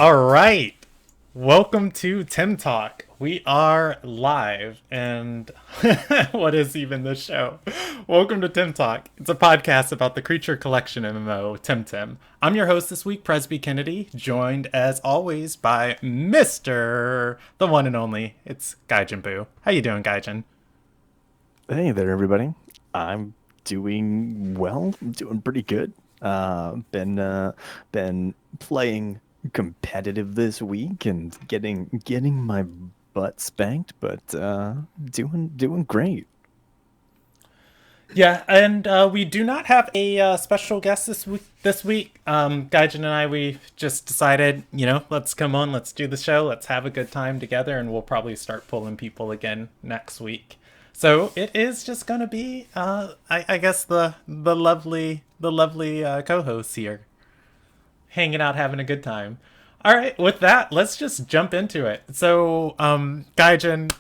All right. Welcome to Temtalk. We are live, and what is even this show? Welcome to Temtalk. It's a podcast about the creature collection MMO, Temtem. I'm your host this week, Presby Kennedy, joined as always by Mr. the one and only. It's Gaijin Buu. How you doing, Gaijin? Hey there, everybody. I'm doing well. I'm doing pretty good. Been playing competitive this week and getting my butt spanked, but doing great. Yeah, and we do not have a special guest this week. Gaijin and I, we just decided, let's come on, let's do the show, let's have a good time together, and we'll probably start pulling people again next week. So it is just gonna be, I guess the lovely co-hosts here, hanging out, having a good time. All right, with that, let's just jump into it. So, Gaijin,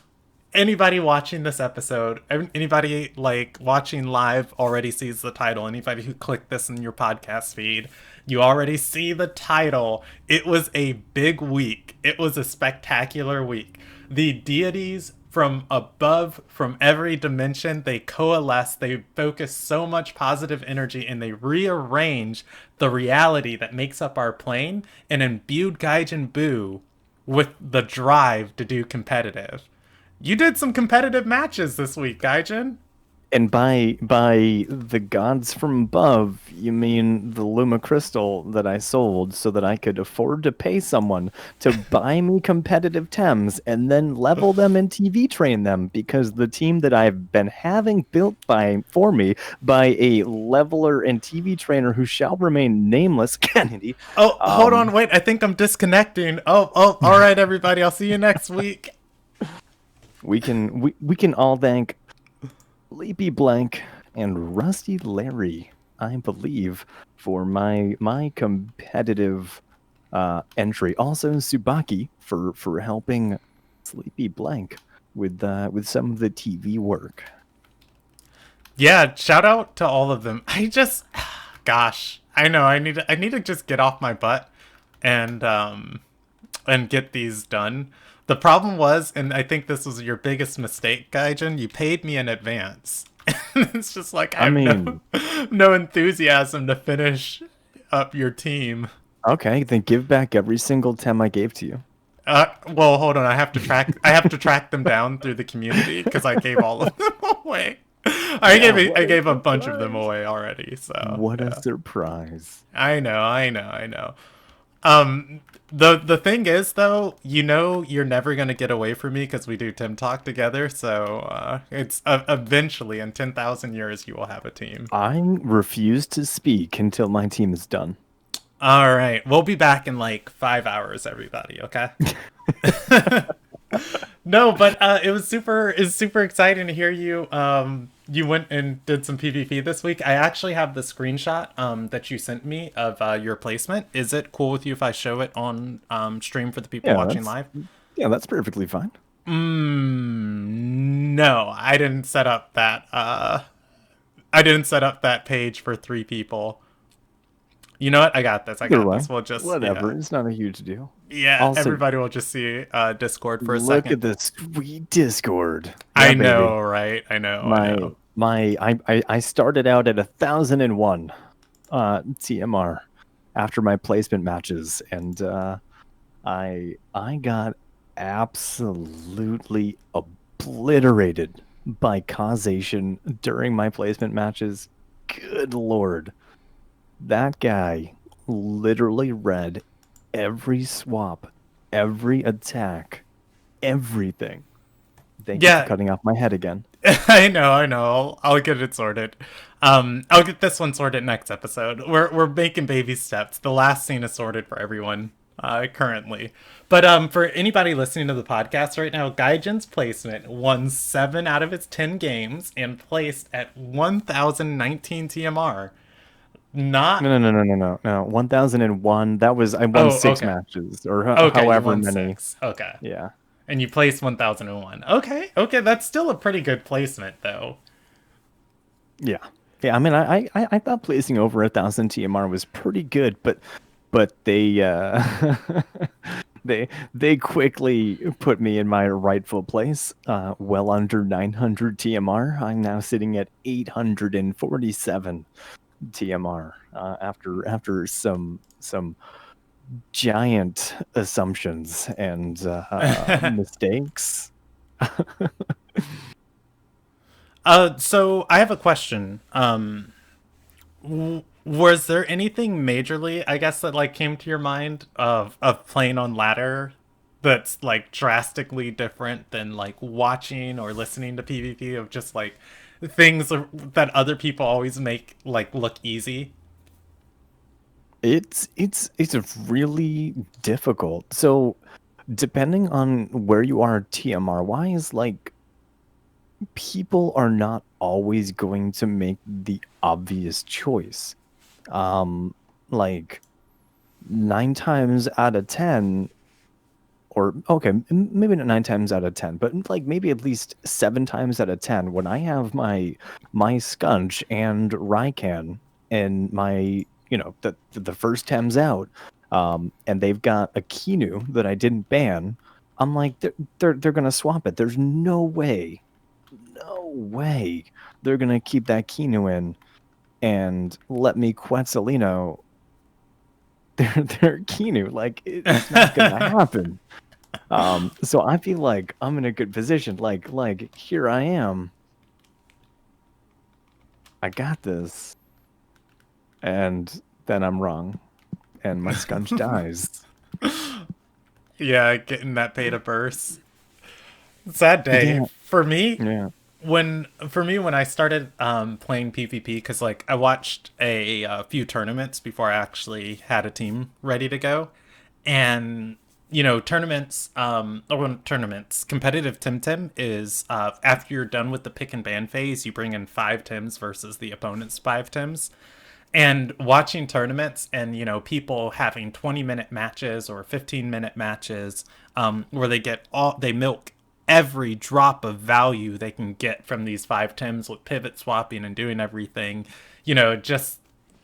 anybody watching this episode, anybody like watching live already sees the title. Anybody who clicked this in your podcast feed, you already see the title. It was a big week. It was a spectacular week. The deities from above, from every dimension, they coalesce, they focus so much positive energy, and they rearrange the reality that makes up our plane and imbued Gaijin Buu with the drive to do competitive. You did some competitive matches this week, Gaijin. And by the gods from above, you mean the Luma crystal that I sold so that I could afford to pay someone to buy me competitive Tems and then level them and TV train them, because the team that I've been having built for me by a leveler and TV trainer who shall remain nameless, Kennedy. Oh, hold on, Um, wait. I think I'm disconnecting. Oh, all right, everybody. I'll see you next week. we can all thank Leapy Blank and Rusty Larry, I believe, for my competitive entry. Also Subaki for helping Sleepy Blank with some of the TV work. Yeah, shout out to all of them. Gosh, I know. I need to just get off my butt and get these done. The problem was, and I think this was your biggest mistake, Gaijin, you paid me in advance. It's just like I I have no mean, no enthusiasm to finish up your team. okay, then give back every single Tem I gave to you. Well, hold on. I have to track them down through the community because I gave all of them away. I Yeah, gave a, what I a gave a bunch of them surprise. away already. So What a yeah, surprise. I know. Um, the thing is though, you're never gonna get away from me because we do Tim Talk together. So it's eventually in 10,000 years you will have a team. I refuse to speak until my team is done. All right, we'll be back in like 5 hours, everybody. Okay. No, but it was super exciting to hear you. You went and did some PvP this week. I actually have the screenshot that you sent me of your placement. Is it cool with you if I show it on stream for the people Yeah, watching that's live? yeah, that's perfectly fine. No, I didn't set up that. I didn't set up that page for three people. You know what? I got this. I Either got way, this. We'll just whatever. It's not a huge deal. yeah. Also, Everybody will just see Discord for a look second. at the sweet Discord. Yeah, I baby. know, right? I know. I My know. I started out at 1,001 TMR after my placement matches, and I got absolutely obliterated by causation during my placement matches. Good lord. That guy literally read every swap, every attack, everything. Thank you for Yeah, cutting off my head again. I know. I'll get it sorted. I'll get this one sorted next episode. We're making baby steps. The last scene is sorted for everyone currently. But for anybody listening to the podcast right now, Gaijin's placement won 7 out of its 10 games and placed at 1,019 TMR. Not. No. 1001. That was I won Oh, six okay. matches or Okay, you however won many. six. Okay. Yeah. And you placed 1,001. Okay, that's still a pretty good placement, though. Yeah. Yeah, I mean I thought placing over 1,000 TMR was pretty good, but but they quickly put me in my rightful place, well under 900 TMR. I'm now sitting at 847 TMR, after some giant assumptions and mistakes. So I have a question. Was there anything majorly, I guess, that like came to your mind of playing on ladder that's like drastically different than like watching or listening to PvP of just like things that other people always make like look easy? It's really difficult. So depending on where you are TMR wise, like people are not always going to make the obvious choice. Um, like 9 times out of 10, or okay, maybe not 9 times out of 10, but like maybe at least 7 times out of 10, when I have my Skunch and Raikan and my, the first Thames out, and they've got a Kinu that I didn't ban, I'm like they're gonna swap it. There's no way they're gonna keep that Kinu in and let me Quetzalino their Kinu. Like it's not gonna happen. So I feel like I'm in a good position. Like here I am. I got this. And then I'm wrong. And my Scunch dies. Yeah, getting that pay to burst. Sad day Yeah, for me. yeah. When I started playing PvP, because like I watched a few tournaments before I actually had a team ready to go, and tournaments, competitive Tim is after you're done with the pick and ban phase, you bring in 5 Tims versus the opponent's 5 Tims. And watching tournaments and people having 20-minute matches or 15-minute matches, where they milk every drop of value they can get from these 5 Tims with pivot swapping and doing everything. Just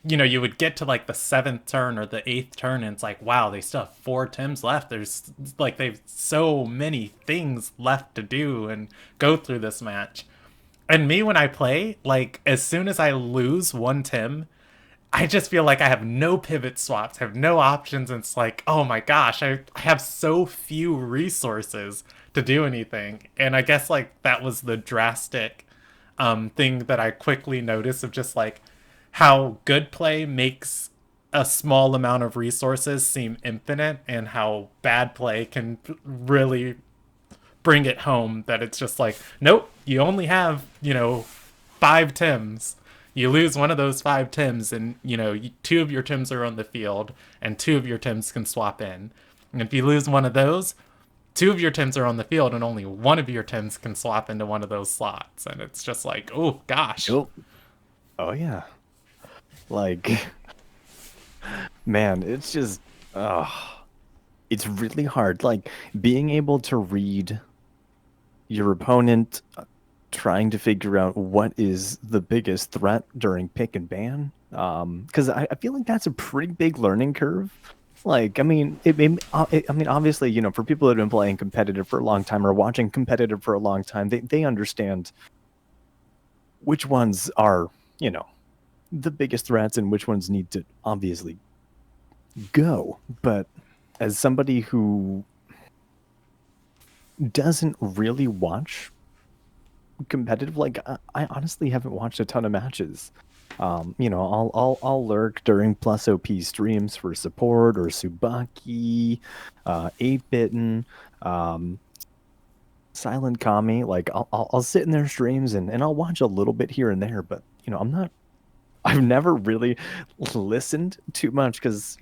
you would get to like the 7th turn or the 8th turn, and it's like, wow, they still have 4 Tims left. There's like they've so many things left to do and go through this match. And me, when I play, like as soon as I lose 1 Tim, I just feel like I have no pivot swaps, have no options, and it's like, oh my gosh, I have so few resources to do anything. And I guess like that was the drastic thing that I quickly noticed of just like how good play makes a small amount of resources seem infinite, and how bad play can really bring it home that it's just like, nope, you only have 5 Tims. You lose one of those 5 Tims, and 2 of your Tims are on the field, and 2 of your Tims can swap in. And if you lose one of those, 2 of your Tims are on the field, and only one of your Tims can swap into one of those slots. And it's just like, oh gosh. Yup. Oh yeah. Like man, it's just it's really hard. Like being able to read your opponent, trying to figure out what is the biggest threat during pick and ban. Because I feel like that's a pretty big learning curve. Like, I mean, I mean, obviously, for people that have been playing competitive for a long time or watching competitive for a long time, they understand which ones are, the biggest threats and which ones need to obviously go. But as somebody who doesn't really watch competitive, like I honestly haven't watched a ton of matches. I'll lurk during plus OP streams for support or Subaki, 8-bitten, Silent Kami. Like I'll sit in their streams and I'll watch a little bit here and there, but I've never really listened too much because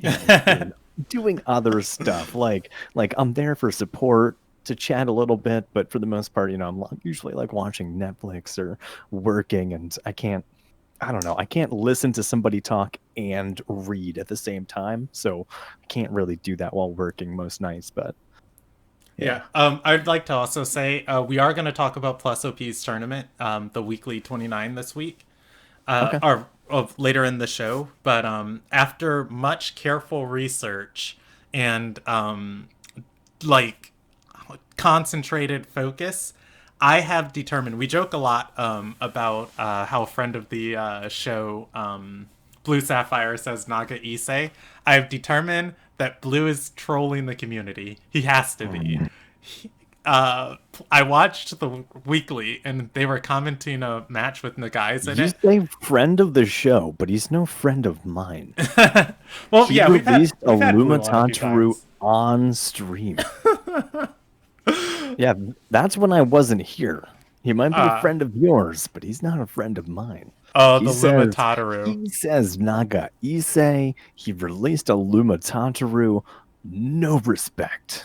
doing other stuff. Like I'm there for support to chat a little bit, but for the most part, I'm usually like watching Netflix or working, and I don't know, I can't listen to somebody talk and read at the same time, so I can't really do that while working most nights. But yeah. Yeah. I'd like to also say we are going to talk about Plus OP's tournament, the weekly 29 this week. Okay. Or of later in the show, but after much careful research and like concentrated focus, I have determined. We joke a lot about how a friend of the show, Blue Sapphire, says Naga Issei. I've determined that Blue is trolling the community. He has to be. I watched the weekly, and they were commenting a match with Nagai's in You it. say friend of the show, but he's no friend of mine. Well, He yeah, released a we've had Blue Luma on a few Tantaru times. on stream. Yeah, that's when I wasn't here. He might be a friend of yours, but he's not a friend of mine. Oh, He the Luma says Tataru. he says Naga Issei. He released a Luma Tantaru. No respect.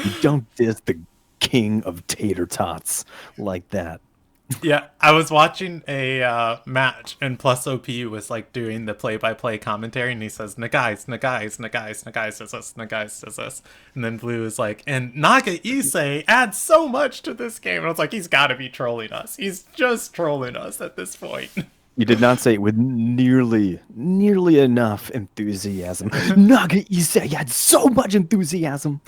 You don't diss the king of tater tots like that. Yeah, I was watching a match, and Plus OP was like doing the play-by-play commentary, and he says, "Nagais, Nagais, Nagais, Nagais does this, Nagais does this," and then Blue is like, "And Naga Issei adds so much to this game," and I was like, "He's got to be trolling us. He's just trolling us at this point." You did not say it with nearly enough enthusiasm. Naga Issei had so much enthusiasm.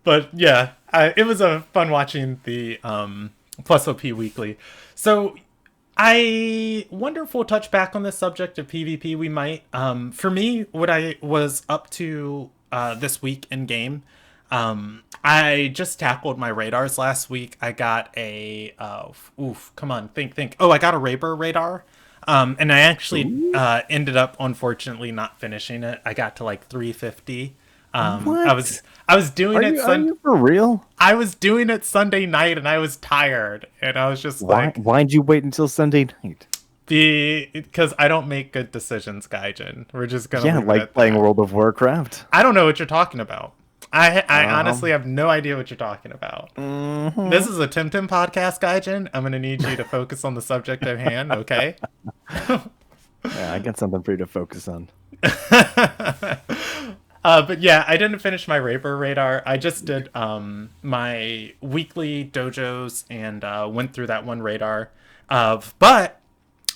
But yeah, it was a fun watching the Plus OP weekly. So I wonder if we'll touch back on the subject of PvP. We might. For me, what I was up to this week in game, I just tackled my radars last week. I got a come on, think. Oh, I got a Raber radar. And I actually ended up unfortunately not finishing it. I got to like 350. I What? was doing it Are you for real? I was doing it Sunday night, and I was tired, and I was just Why? like, Why'd you wait until Sunday night? because I don't make good decisions, Gaijin. We're just gonna Yeah, leave it like at playing that. World of Warcraft. I don't know what you're talking about. I honestly Um, have no idea what you're talking about. This mhm. is a Tim podcast, Gaijin. I'm gonna need you to focus on the subject at hand, okay? Yeah, I got something for you to focus on. But yeah, I didn't finish my Raper radar. I just did my weekly dojos and went through that one radar. But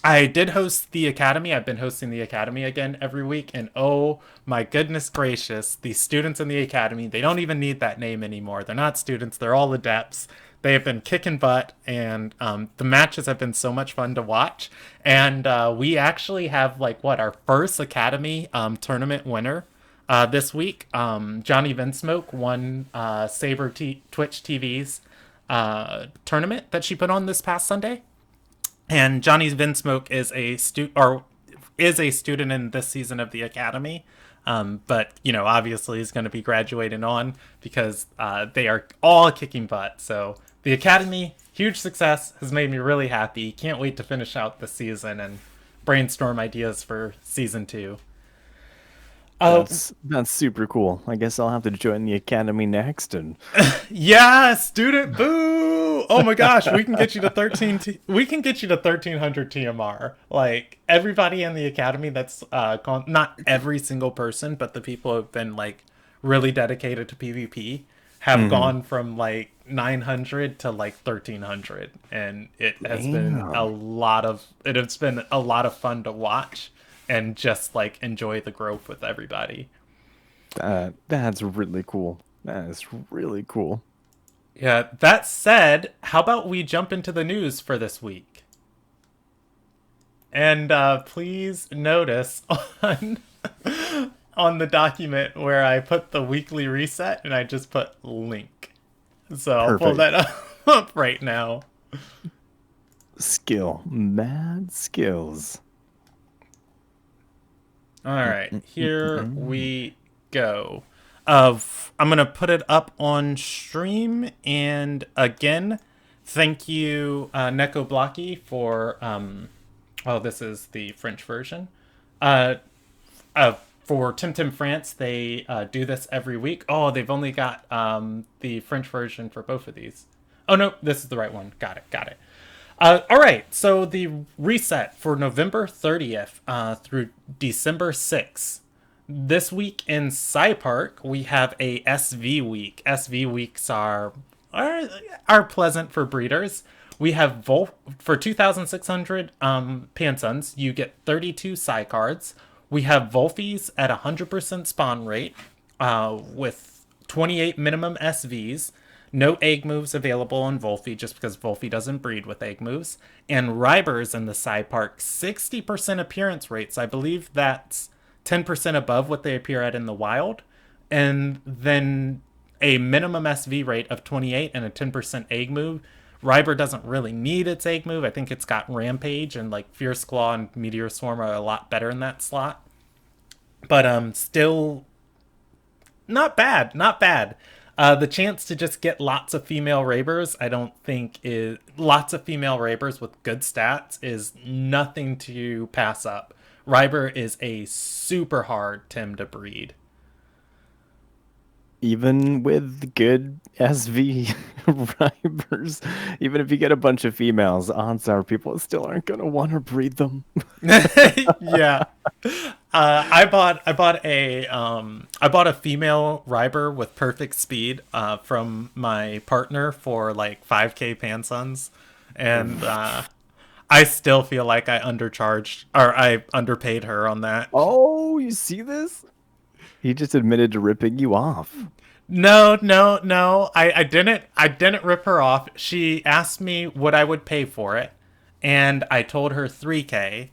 I did host the Academy. I've been hosting the Academy again every week. And oh my goodness gracious, the students in the Academy, they don't even need that name anymore. They're not students, they're all adepts. They have been kicking butt, and the matches have been so much fun to watch. And we actually have, like, what, our first Academy tournament winner this week. Johnny Vinsmoke won Twitch TV's tournament that she put on this past Sunday. And Johnny Vinsmoke is a student in this season of the Academy. But obviously he's going to be graduating on because they are all kicking butt. So the Academy, huge success, has made me really happy. Can't wait to finish out the season and brainstorm ideas for season 2. Uh, That's super cool. I guess I'll have to join the academy next. And yeah, student boo! Oh my gosh, we can get you to we can get you to 1300 TMR. Like everybody in the academy that's gone, not every single person, but the people who have been like really dedicated to PvP have Mhm. gone from like 900 to like 1300, and Damn, it has been a lot of fun to watch and just like enjoy the growth with everybody. that's really cool. That is really cool. Yeah, that said, how about we jump into the news for this week? And please notice on on the document where I put the weekly reset and I just put link. So I'll pull Perfect. that up right now. Skill, mad skills. All right, here Mm-mm-mm-mm. we go. I'm gonna put it up on stream, and again, thank you, Neko Blocky, for oh, this is the French version. Uh, for Tim Tim France, they do this every week. Oh, they've only got the French version for both of these. Oh no, this is the right one. Got it. Got it. All right, so the reset for November 30th through December 6th. This week in Park, we have a SV week. SV weeks are pleasant for breeders. We have for 2,600 Pansuns, you get 32 Psy cards. We have Volfies at 100% spawn rate with 28 minimum SVs. No egg moves available on Volfi just because Volfi doesn't breed with egg moves. And Rybers in the Psy Park, 60% appearance rates. I believe that's 10% above what they appear at in the wild. And then a minimum SV rate of 28 and a 10% egg move. Ryber doesn't really need its egg move. I think it's got Rampage and like Fierce Claw and Meteor Swarm are a lot better in that slot. But still not bad, not bad. The chance to just get lots of female Rabers, I don't think is lots of female Rabers with good stats is nothing to pass up. Ryber is a super hard Tim to breed. Even with good SV Rivers, even if you get a bunch of females, odds are people still aren't gonna want to breed them. Yeah. I bought a female Ryber with perfect speed from my partner for like 5k Pansons, and I still feel like I undercharged or I underpaid her on that. Oh, you see this? He just admitted to ripping you off. No, no, no. I didn't rip her off. She asked me what I would pay for it, and I told her 3k.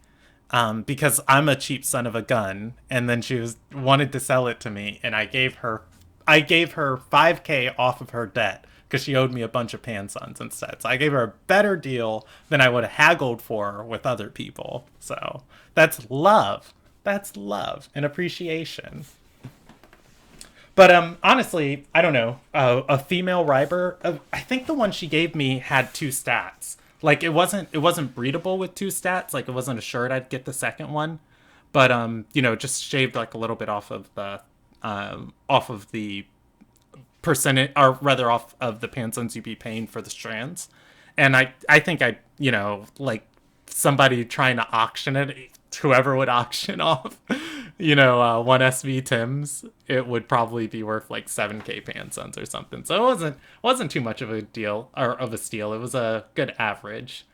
Because I'm a cheap son of a gun, and then she wanted to sell it to me, and I gave her 5k off of her debt because she owed me a bunch of Pansons instead. So I gave her a better deal than I would have haggled for with other people. So that's love. That's love and appreciation. But honestly, I don't know. A female Ryber, I think the one she gave me had two stats. Like it wasn't breedable with two stats. Like it wasn't assured I'd get the second one, but just shaved like a little bit off of the percentage, or rather off of the Pansons you'd be paying for the strands. And I think like somebody trying to auction it, whoever would auction off, one SV Tim's, it would probably be worth like 7k Pansons or something. So it wasn't too much of a deal or of a steal. It was a good average.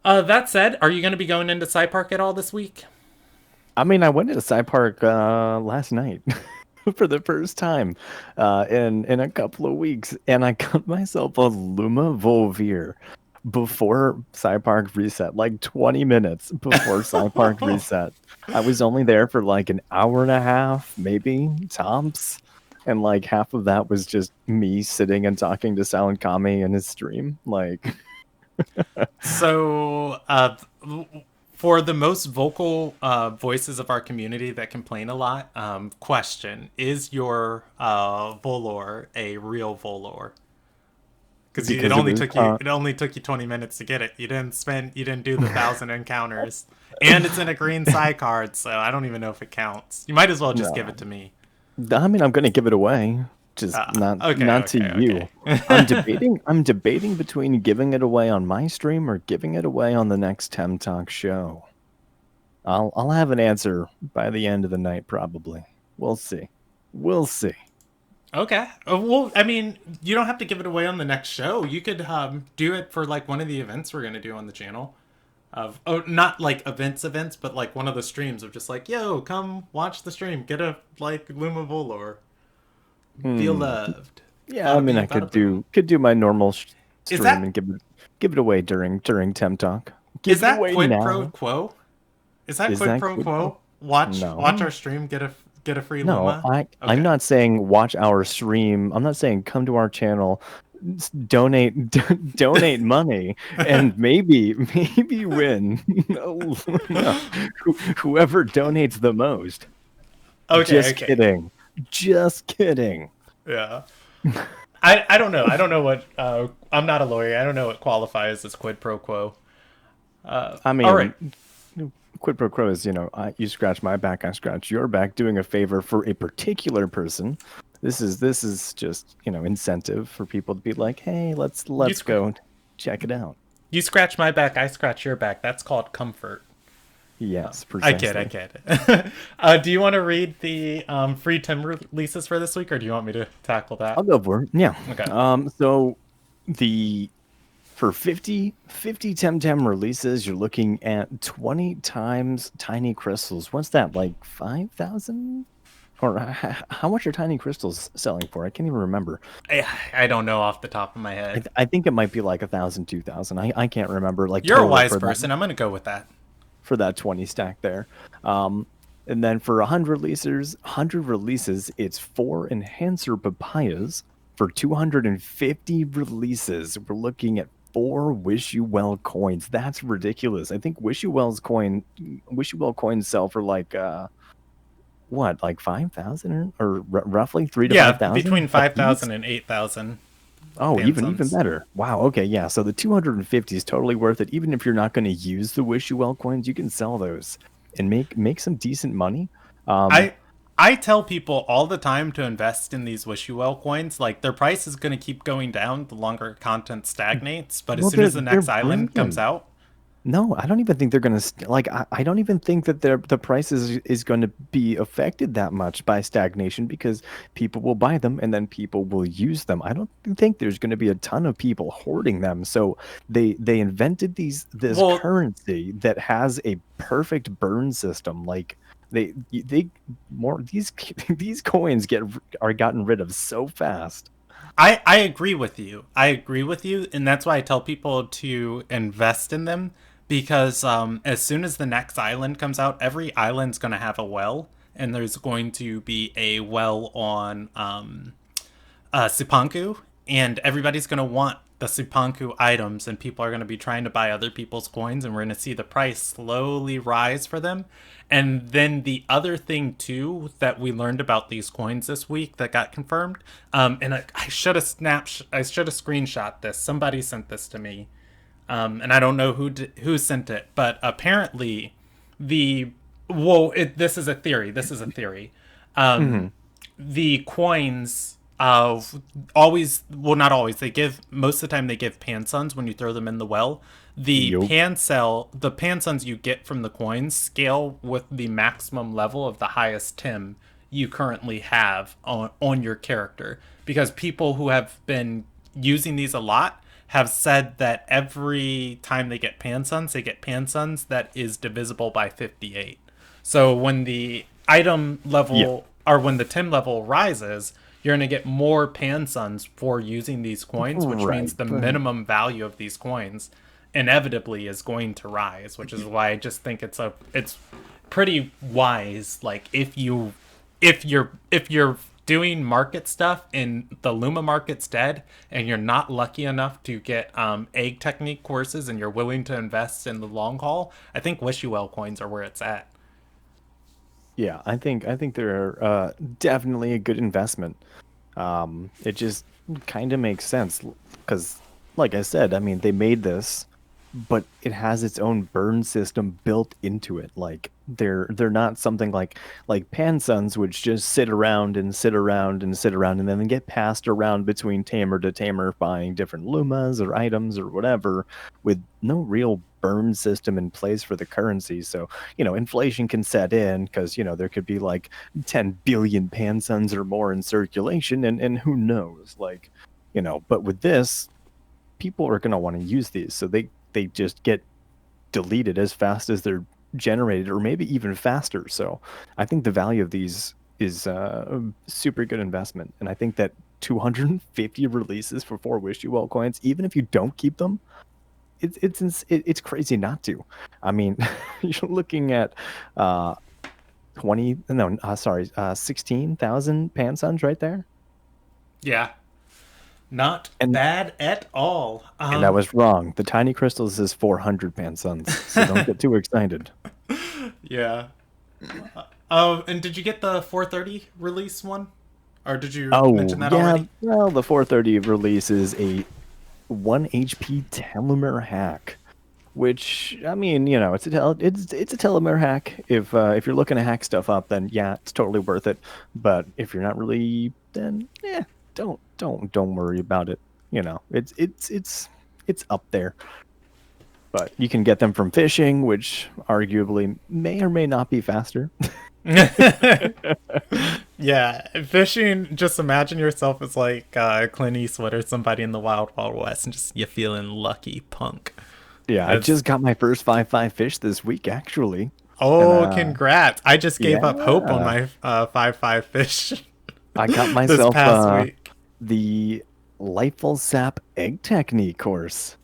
That said, are you going to be going into Cy Park at all this week? I mean, I went to Sci Park last night for the first time in a couple of weeks, and I got myself a Luma Volvir before Sci Park reset, like 20 minutes before Sci Park reset. I was only there for like an hour and a half, maybe tops. And like half of that was just me sitting and talking to Silent Kami in his stream. Like, So, for the most vocal voices of our community that complain a lot, question: is your Volor a real Volor? Because it because it only was, took you 20 minutes to get it. You didn't do the 1,000 encounters, and it's in a green side card, so I don't even know if it counts. You might as well just give no. it to me. I mean, I'm gonna give it away, just not Okay, not to okay, you. okay. I'm debating between giving it away on my stream or giving it away on the next Temtalk show. I'll have an answer by the end of the night, probably. We'll see. We'll see. Okay. Well, I mean, you don't have to give it away on the next show. You could do it for like one of the events we're gonna do on the channel. Not like events, but like one of the streams of just like, yo, come watch the stream, get a like Luma Volor, feel Hmm. loved. Yeah, I Bada mean, I bing, bada boom. could do my normal Is stream that and give it away during Temtalk. is Give it that away quid pro now. quo? Is that Is quid that pro quid pro? quo? Watch No. our stream, get a free No, Luma. I'm Okay. not saying watch our stream. I'm not saying come to our channel, donate donate money, and maybe win. No, no. Whoever donates the most. Okay. Just Okay. kidding. Just kidding. Yeah. I don't know. I don't know what. I'm not a lawyer. I don't know what qualifies as quid pro quo. I All right. mean, quid pro quo is, you scratch my back, I scratch your back, doing a favor for a particular person. This is just, incentive for people to be like, hey, let's You let's scr- go check it out. you scratch my back, I scratch your back. That's called comfort. Yes, I get. I precisely. get it. Do you want to read the free Tim releases for this week, or do you want me to tackle I'll that? go for it. Yeah. Okay. So the For 50 Temtem releases, you're looking at 20 times tiny crystals. What's that, like 5,000? Or how much are tiny crystals selling for? I can't even remember. I don't know off the top of my head. I think it might be like 1,000, 2,000. I can't remember like You're a total wise for that person. I'm gonna go with that. 20 stack there. And then for 100 releases, it's 4 enhancer papayas. For 250 releases, we're looking at 4 Wish You Well coins. That's ridiculous. I think Wish You Well coins sell for like what, like 5,000 or roughly 3 to Yeah, 5,000 between a 5,000 piece. and 8,000 Oh, even pansons. better. Wow. Okay, yeah. So the 250 is totally worth it. Even if you're not going to use the Wish You Well coins, you can sell those and make some decent money. Um, I I tell people all the time to invest in these Wish You Well coins. Like their price is going to keep going down the longer content stagnates. But as well, soon as the they're next island comes brilliant. out, No, I don't even think they're gonna like. I don't even think that the price is going to be affected that much by stagnation because people will buy them and then people will use them. I don't think there's going to be a ton of people hoarding them. So they invented this well, currency that has a perfect burn system. Like they more these these coins are gotten rid of so fast. I agree with you. I agree with you, and that's why I tell people to invest in them because as soon as the next island comes out, every island's going to have a well, and there's going to be a well on Sipanku, and everybody's going to want the Sipanku items, and people are going to be trying to buy other people's coins, and we're going to see the price slowly rise for them. And then the other thing too that we learned about these coins this week that got confirmed, and I should have I should have screenshot this. Somebody sent this to me, and I don't know who sent it, but apparently the this is a theory. This is a theory. Hmm. The coins always, well, not always, they give, most of the time they give pansons when you throw them in the well. Yup. The pansons you get from the coins scale with the maximum level of the highest tim you currently have on your character, because people who have been using these a lot have said that every time they get pansons that is divisible by 58. So when the item Yeah. level, or when the Tim level rises, you're going to get more pansons for using these coins, which means Right. the But minimum value of these coins inevitably is going to rise, which is why I just think it's pretty wise. Like if you're doing market stuff and the Luma market's dead and you're not lucky enough to get egg technique courses and you're willing to invest in the long haul, I think Wish You Well coins are where it's at. yeah, I think they're definitely a good investment. It just kind of makes sense because, like I said, I mean, they made this, but it has its own burn system built into it. Like they're not something like Pansons, which just sit around and sit around and sit around and then get passed around between tamer to tamer, buying different lumas or items or whatever, with no real burn system in place for the currency. So inflation can set in because there could be like 10 billion Pansons or more in circulation, and who knows, like but with this, people are going to want to use these, so they just get deleted as fast as they're generated, or maybe even faster. So I think the value of these is a super good investment, and I think that 250 releases for 4 Wish You Well coins, even if you don't keep them, it's crazy not to. I mean, you're looking at 20, no, sorry, 16,000 Pansons right there. Yeah, not And bad at all. I was wrong. The tiny crystals is 400 Pansons, so don't get too excited. Yeah. And did you get the 430 release one, or did you Oh, mention that yeah. already? Well, the 430 release is a 1 HP telomere hack, which, I mean, it's a telomere hack. If you're looking to hack stuff up, then yeah, it's totally worth it. But if you're not really, then yeah, don't worry about it. It's up there. But you can get them from fishing, which arguably may or may not be faster. Yeah, fishing, just imagine yourself as like Clint Eastwood or somebody in the Wild Wild West and just you feeling lucky punk. Yeah, I That's just got my first 5-5 fish this week, actually. And oh, congrats. I just gave up hope on yeah, my 5-5 fish I got this myself past week. the Lightful Sap Egg Technique course.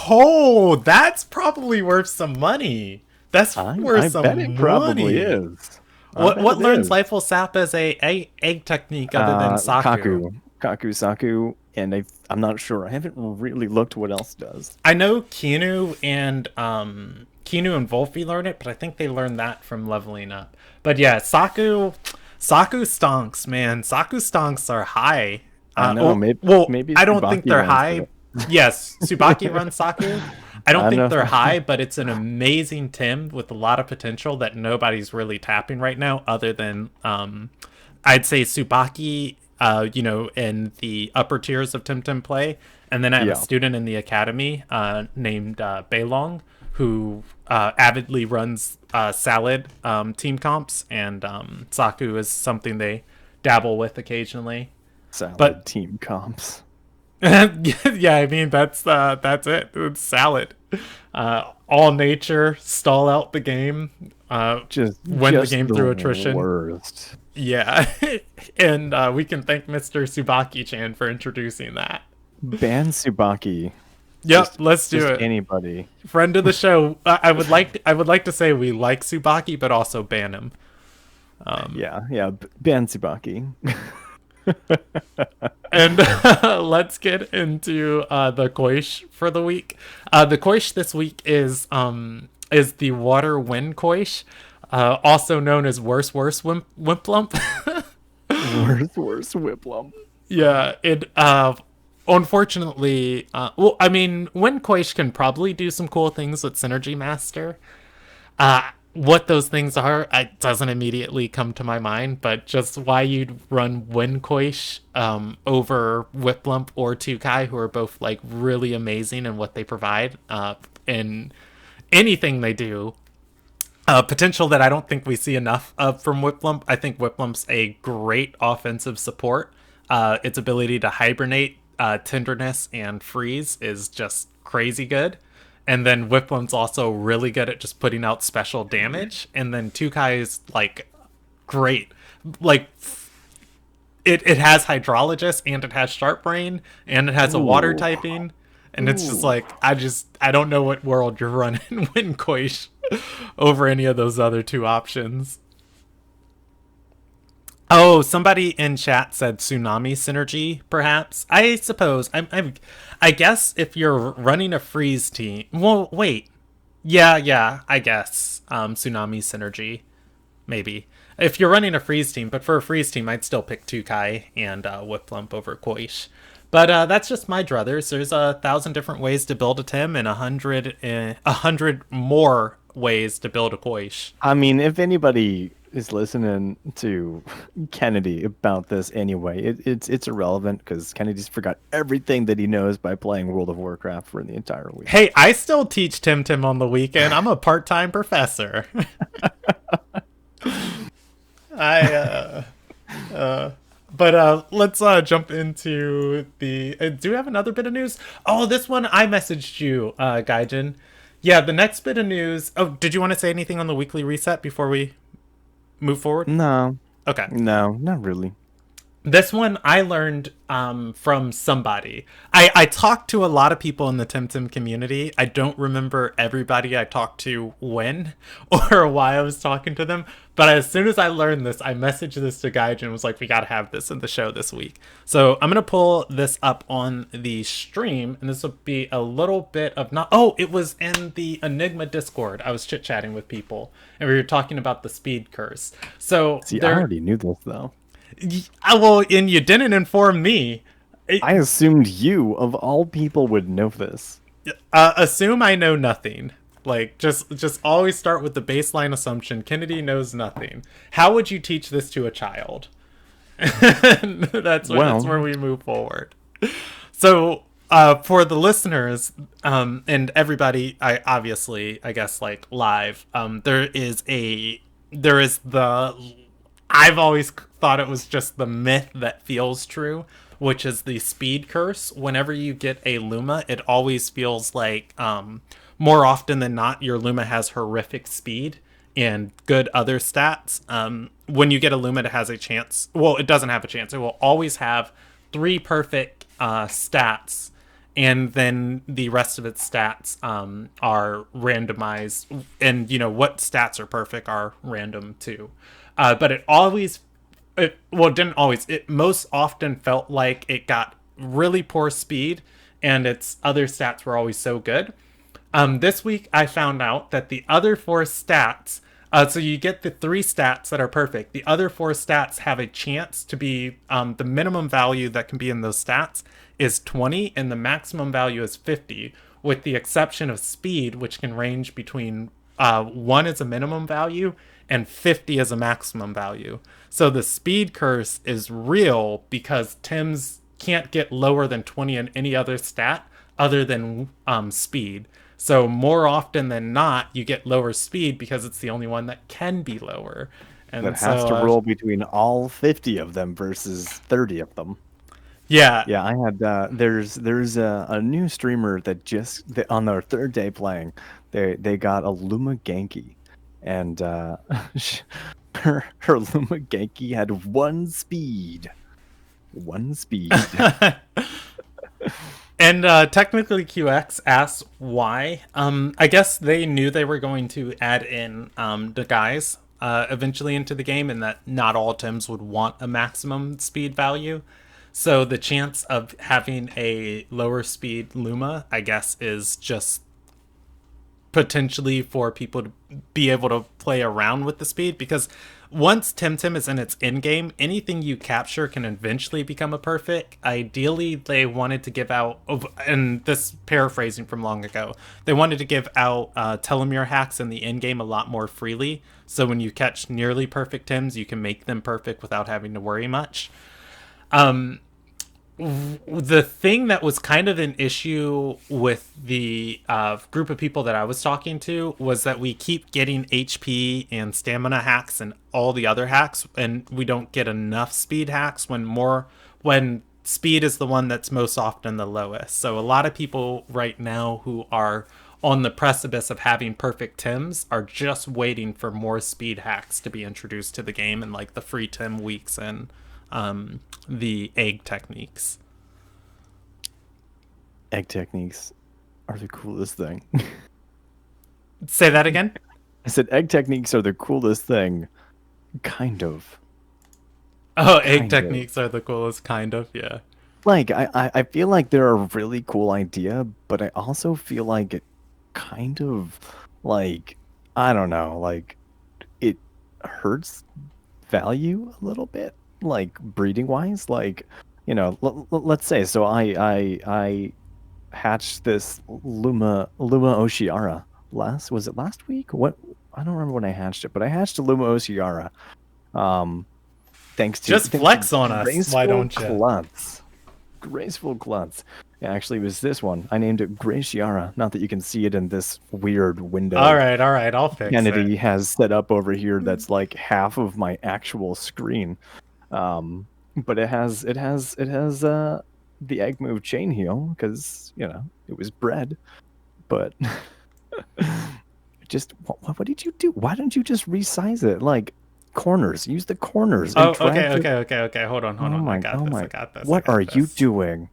Oh, that's probably worth some money. That's worth I bet it some probably money. is. I What bet what it learns is. Lifeful Sap as a egg technique other than Saku? Kaku Saku, and I'm not sure. I haven't really looked what else does. I know Kinu and Volfi learn it, but I think they learned that from leveling up. But yeah, Saku stonks, man. Saku stonks are high. I know. Well, Maybe I don't think Tsubaki they're runs high. it. Yes, Tsubaki runs Saku. I don't I think know. they're high, but it's an amazing Tim with a lot of potential that nobody's really tapping right now, other than I'd say Tsubaki, in the upper tiers of Tim play. And then I have a Yeah. student in the academy named Beilong who avidly runs Salad team comps, and Saku is something they dabble with occasionally. Salad But team comps. yeah, I mean that's it. It's Salad. All nature, stall out the game, win the Just game the through attrition. worst. Yeah, and we can thank Mr. Subaki-chan for introducing that. Ban Tsubaki. Yep, let's do Just it. anybody. Friend of the show. I would like to say we like Subaki, but also ban him. Yeah, ban Tsubaki. And let's get into the Koish for the week. The Koish this week is the Water Wind Koish, also known as Wimplump. Worst Whiplum. Yeah, it unfortunately, well, I mean, Wind Koish can probably do some cool things with Synergy Master. What those things are, it doesn't immediately come to my mind, but just why you'd run Winkoish over Whiplump or Tukai, who are both like really amazing in what they provide in anything they do. Potential that I don't think we see enough of from Whiplump. I think Whiplump's a great offensive support. Its ability to hibernate, tenderness, and freeze is just crazy good. And then Whiplump's also really good at just putting out special damage. And then Tukai is like great. Like it has Hydrologist and it has Sharp Brain and it has a water Ooh. typing. And it's just Ooh. like I don't know what world you're running Winkoish over any of those other two options. Oh, somebody in chat said tsunami synergy, perhaps. I suppose. I guess if you're running a freeze team. Well, wait. Yeah, I guess. Tsunami synergy, maybe. If you're running a freeze team, but for a freeze team, I'd still pick Tukai and Whiplump over Koish. But that's just my druthers. There's 1,000 different ways to build a Tim and 100 more ways to build a Koish. I mean, if anybody is listening to Kennedy about this anyway, it's irrelevant because Kennedy's forgot everything that he knows by playing World of Warcraft for the entire week. Hey, I still teach Tim on the weekend. I'm a part-time professor. I But let's jump into the. Do we have another bit of news? Oh, this one I messaged you, Gaijin. Yeah, the next bit of news. Oh, did you want to say anything on the weekly reset before we move forward? No, Okay. no, not really. This one I learned from somebody. I talked to a lot of people in the Tim community. I don't remember everybody I talked to when or why I was talking to them. But as soon as I learned this, I messaged this to Gaijin and was like, we got to have this in the show this week. So I'm going to pull this up on the stream. And this will be a little bit of not. Oh, it was in the Enigma Discord. I was chit-chatting with people. And we were talking about the speed curse. So See, I already knew this though. Well, and you didn't inform me. I assumed you, of all people, would know this. Assume I know nothing. Like, just always start with the baseline assumption. Kennedy knows nothing. How would you teach this to a child? That's where we move forward. So, for the listeners, and everybody, I guess, like, live, there is a there is the I've always thought it was just the myth that feels true, which is the speed curse. Whenever you get a Luma, it always feels like more often than not your Luma has horrific speed and good other stats. When you get a Luma, it has a chance. Well, it doesn't have a chance. It will always have three perfect stats, and then the rest of its stats are randomized, and what stats are perfect are random too. But it always, it didn't always, it most often felt like it got really poor speed, and its other stats were always so good. This week I found out that the other four stats, so you get the three stats that are perfect. The other four stats have a chance to be, the minimum value that can be in those stats is 20, and the maximum value is 50, with the exception of speed, which can range between 1 is a minimum value and 50 is a maximum value. So the speed curse is real because Tim's can't get lower than 20 in any other stat other than speed. So more often than not, you get lower speed because it's the only one that can be lower. That And has so, to roll between all 50 of them versus 30 of them. yeah. Yeah, I had there's a new streamer that on their third day playing, they got a Luma Genki, and her Luma Genki had one speed. And technically, QX asks why. I guess they knew they were going to add in the guys eventually into the game, and that not all Tims would want a maximum speed value. So the chance of having a lower speed Luma, I guess, is just potentially for people to be able to play around with the speed, because once Tim is in its end game, anything you capture can eventually become a perfect. Ideally, they wanted to give out, and this paraphrasing from long ago, they wanted to give out telomere hacks in the end game a lot more freely. So when you catch nearly perfect Tims, you can make them perfect without having to worry much. The thing that was kind of an issue with the group of people that I was talking to was that we keep getting HP and stamina hacks and all the other hacks, and we don't get enough speed hacks when speed is the one that's most often the lowest. So a lot of people right now who are on the precipice of having perfect Tims are just waiting for more speed hacks to be introduced to the game, and like the free Tim weeks and the egg techniques. Egg techniques are the coolest thing. Say that again? I said egg techniques are the coolest thing. Kind of. Oh, egg Kind of. techniques are the coolest, kind of, yeah. Like I feel like they're a really cool idea, but I also feel like it kind of like I don't know, like it hurts value a little bit, like breeding wise. Like, let's say so I hatched this Luma Oshiara was it last week? What I don't remember when I hatched it, but I hatched a Luma Oshiara. Um Just thanks to flex on us, why graceful don't you? klutz. Graceful Glutz. Yeah, actually, it was this one. I named it Graciara. Not that you can see it in this weird window All right, I'll fix it. Kennedy has set up over here. That's like half of my actual screen. But it has the egg move chain heal because it was bred. But just what did you do? Why didn't you just resize it? Like corners. Use the corners and Oh, drag the. okay. Hold on, Oh I my, got oh this. my. I got this. I What are got you this. doing?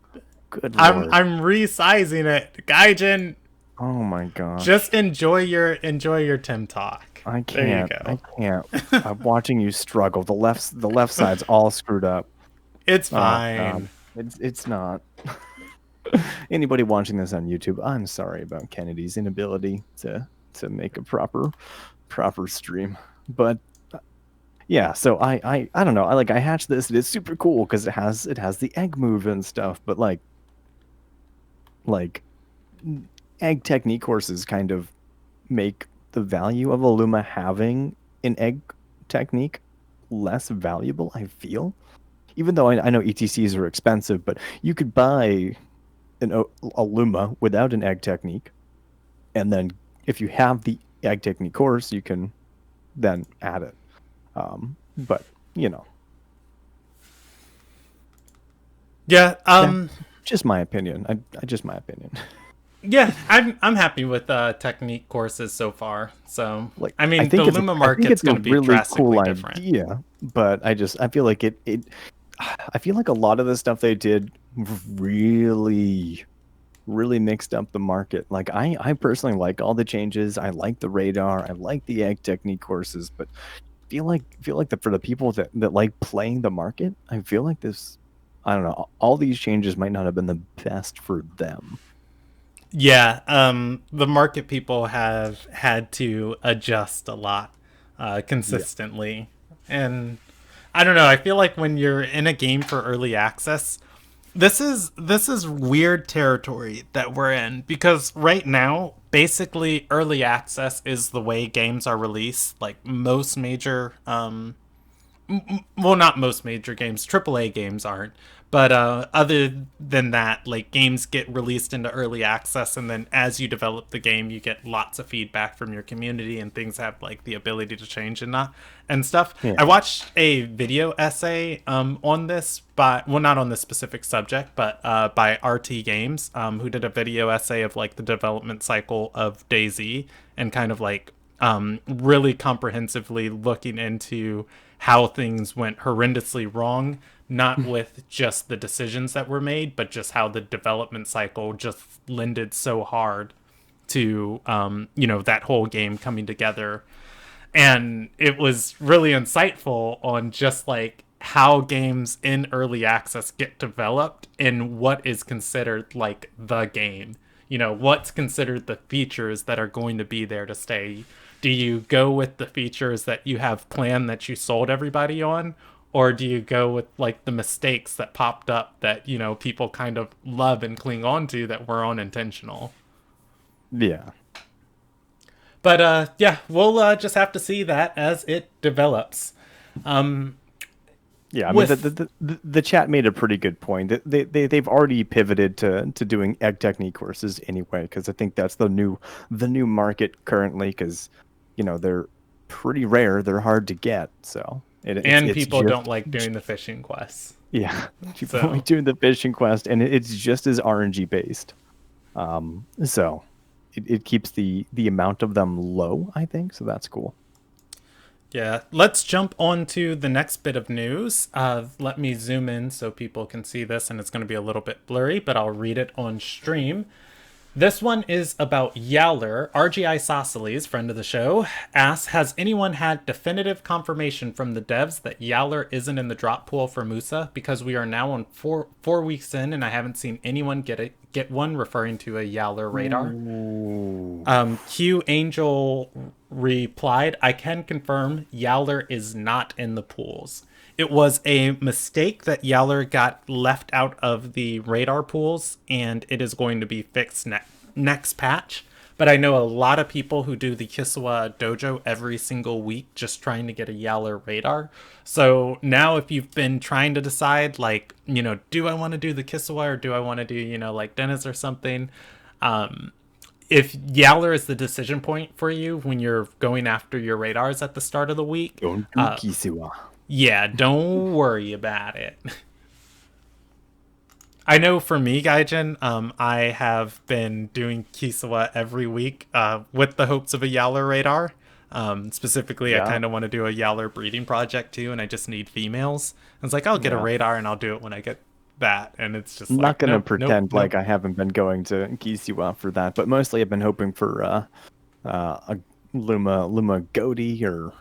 Good lord. I'm resizing it, Gaijin. Oh my gosh. Just enjoy your Tim talk. I There you can't. I go. can't. I'm watching you struggle. The left side's all screwed up. It's Oh god. fine. It's not. Anybody watching this on YouTube, I'm sorry about Kennedy's inability to make a proper stream. But yeah, so I don't know. I hatched this. It is super cool because it has the egg move and stuff, but like egg technique courses kind of make the value of a Luma having an egg technique less valuable, I feel. Even though I know ETCs are expensive, but you could buy a Luma without an egg technique. And then if you have the egg technique course, you can then add it. But you know, Yeah, that's just my opinion. I just my opinion. yeah, I'm happy with technique courses so far. So Like I mean, the Luma I think market's it's a going to be really cool drastically different. idea, but I feel like it I feel like a lot of the stuff they did really really mixed up the market. Like I personally like all the changes. I like the radar. I like the egg technique courses, but feel like that for the people that like playing the market, I feel like this I don't know, all these changes might not have been the best for them. Yeah, the market people have had to adjust a lot Yeah. consistently, and I don't know. I feel like when you're in a game for early access, this is weird territory that we're in because right now, basically, early access is the way games are released. Like most major well, not most major games, AAA games aren't, but other than that, like games get released into early access, and then as you develop the game, you get lots of feedback from your community, and things have like the ability to change and not and stuff. I Yeah. watched a video essay on this, by well, not on this specific subject, but by RT Games, who did a video essay of like the development cycle of DayZ and kind of like really comprehensively looking into how things went horrendously wrong, not with just the decisions that were made, but just how the development cycle just lended so hard to that whole game coming together. And it was really insightful on just like how games in early access get developed and what is considered like the game. What's considered the features that are going to be there to stay. Do you go with the features that you have planned that you sold everybody on, or do you go with like the mistakes that popped up that people kind of love and cling on to that were unintentional? Yeah. But yeah, we'll just have to see that as it develops. Yeah, I mean With the chat made a pretty good point. They've already pivoted to doing egg technique courses anyway, because I think that's the new market currently. Because they're pretty rare, they're hard to get, so and it's people just don't like doing the fishing quests. yeah, people So like doing the fishing quest, and it's just as RNG based. So it keeps the amount of them low, I think. So that's cool. yeah, let's jump on to the next bit of news. Let me zoom in so people can see this, and it's going to be a little bit blurry, but I'll read it on stream. This one is about Yowler. RGI Sosiles, friend of the show, asks, has anyone had definitive confirmation from the devs that Yowler isn't in the drop pool for Musa? Because we are now on four weeks in, and I haven't seen anyone get one referring to a Yowler radar. Ooh. Q Angel replied, I can confirm Yowler is not in the pools. It was a mistake that Yowler got left out of the radar pools, and it is going to be fixed next patch. But I know a lot of people who do the Kisawa dojo every single week just trying to get a Yowler radar. So now if you've been trying to decide, like, do I want to do the Kisawa or do I want to do, like Dennis or something? If Yowler is the decision point for you when you're going after your radars at the start of the week, Don't do Kisiwa. yeah, don't worry about it. I know for me, Gaijin, I have been doing Kisawa every week with the hopes of a Yowler radar. Specifically, I Yeah. kind of want to do a Yowler breeding project too, and I just need females. And it's like, I'll get a Yeah. radar and I'll do it when I get that. And it's just I'm not like, gonna nope, nope, pretend nope. like I haven't been going to Kisiwa for that, but mostly I've been hoping for a Luma Goatee or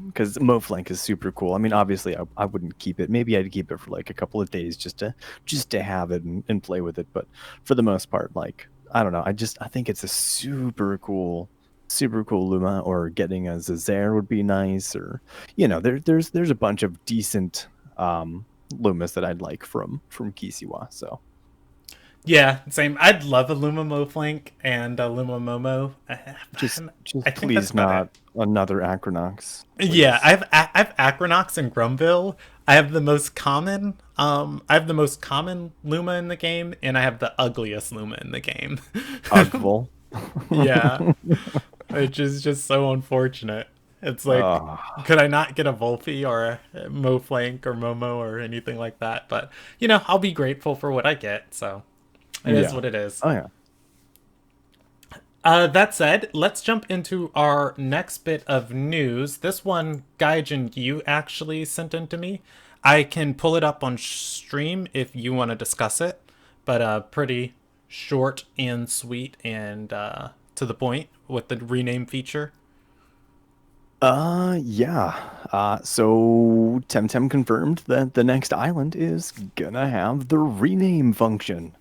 because Moflank is super cool. I mean, obviously I wouldn't keep it. Maybe I'd keep it for like a couple of days just to have it and play with it. But for the most part, like I don't know. I think it's a super cool Luma. Or getting a Zazair would be nice. Or there's a bunch of decent Lumas that I'd like from Kisiwa. So Yeah, same. I'd love a Luma Flank and a Luma Momo. I just think that's please about it. not another Acronox, Yeah, please. I have Acronox and Grumville. I have the most common Luma in the game, and I have the ugliest Luma in the game. Ugville. Yeah, which is just so unfortunate. It's like, Oh, could I not get a Volpy or a Moflank or Momo or anything like that? But, I'll be grateful for what I get. So it is yeah. what it is. Oh, yeah. That said, let's jump into our next bit of news. This one, Gaijin, you actually sent in to me. I can pull it up on stream if you want to discuss it, but pretty short and sweet and to the point with the rename feature. Yeah. So Temtem confirmed that the next island is gonna have the rename function.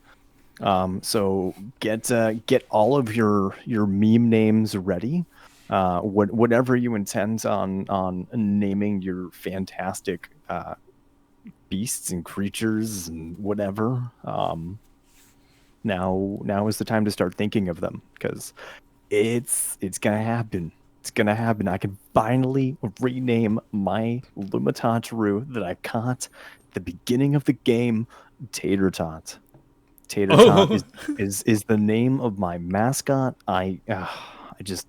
So get all of your meme names ready. Whatever you intend on naming your fantastic beasts and creatures and whatever. Now is the time to start thinking of them because it's gonna happen. It's gonna happen. I can finally rename my Lumataru that I caught at the beginning of the game Tater Tot. Tater Tot Oh, is the name of my mascot. I just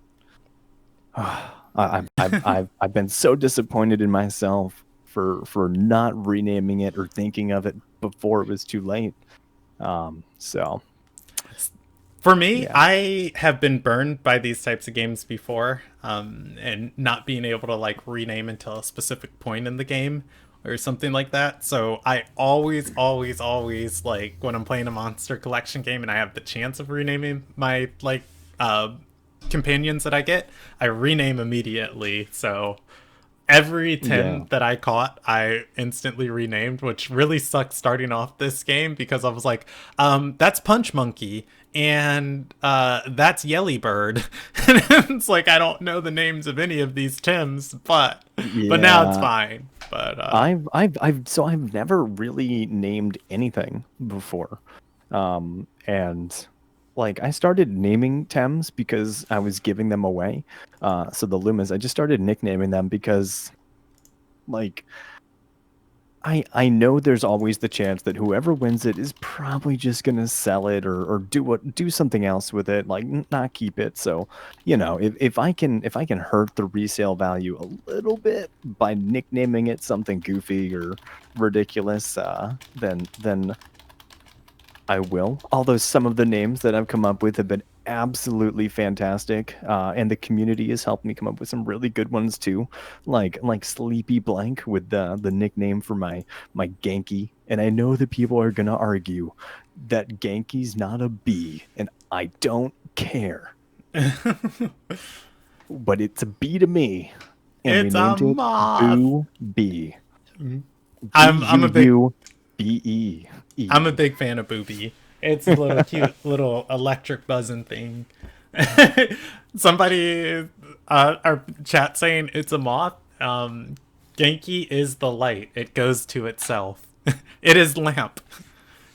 I've been so disappointed in myself for not renaming it or thinking of it before it was too late. So for me, yeah. I have been burned by these types of games before, and not being able to like rename until a specific point in the game or something like that. So I always, always, always like when I'm playing a monster collection game and I have the chance of renaming my like companions that I get, I rename immediately. So every Yeah. Tim that I caught, I instantly renamed, which really sucked starting off this game because I was like, that's Punch Monkey and that's Yelly Bird. And it's like I don't know the names of any of these Tims, but now it's Yeah. fine. But I've never really named anything before. And like I started naming Thames because I was giving them away. So the Lumas, I just started nicknaming them because like I know there's always the chance that whoever wins it is probably just gonna sell it or do something else with it, like not keep it. So, if I can hurt the resale value a little bit by nicknaming it something goofy or ridiculous, then I will. Although some of the names that I've come up with have been absolutely fantastic, and the community has helped me come up with some really good ones too, like Sleepy Blank with the nickname for my Genki. And I know that people are gonna argue that Genki's not a bee, and I don't care, but it's a bee to me, and we it's a named it moth. Boo Bee. B I'm U I'm a big U B E I'm a E. big fan of Booby. It's a little cute little electric buzzing thing. Somebody, our chat saying it's a moth. Genki is the light. It goes to itself. It is lamp.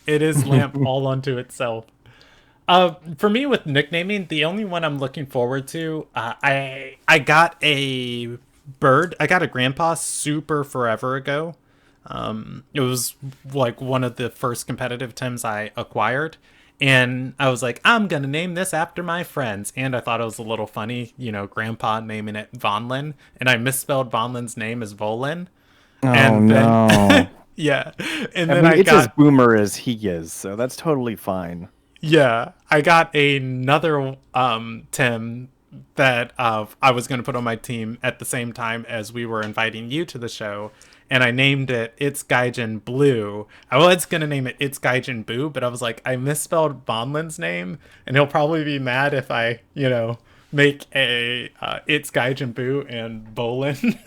It is lamp all onto itself. For me with nicknaming, the only one I'm looking forward to, I got a bird. I got a grandpa super forever ago. It was like one of the first competitive Tims I acquired. And I was like, I'm going to name this after my friends. And I thought it was a little funny, grandpa naming it Vonlin. And I misspelled Vonlin's name as Volin. Oh And then, no. yeah. And I then mean, I it's as got, boomer as he is, so that's totally fine. yeah, I got another Tim that I was going to put on my team at the same time as we were inviting you to the show, and I named it It's Gaijin Blue. I was going to name it It's Gaijin Boo, but I was like, I misspelled Bonlin's name, and he'll probably be mad if I, make a It's Gaijin Boo and Bolin.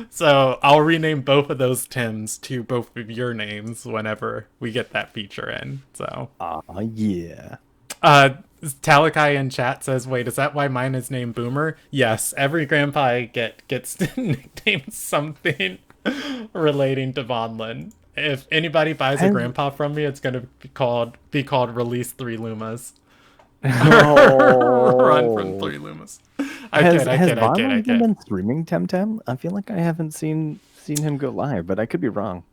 So I'll rename both of those Tims to both of your names whenever we get that feature in. So Ah, yeah. uh, Talakai in chat says, "Wait, is that why mine is named Boomer?" Yes, every grandpa I get gets nicknamed something relating to Vonlin. If anybody buys a Has grandpa from me, it's gonna be called Release Three Lumas. Run from oh Three Lumas. I has kid, I has kid, I kid, Vaughn I even kid. been streaming Temtem? I feel like I haven't seen him go live, but I could be wrong.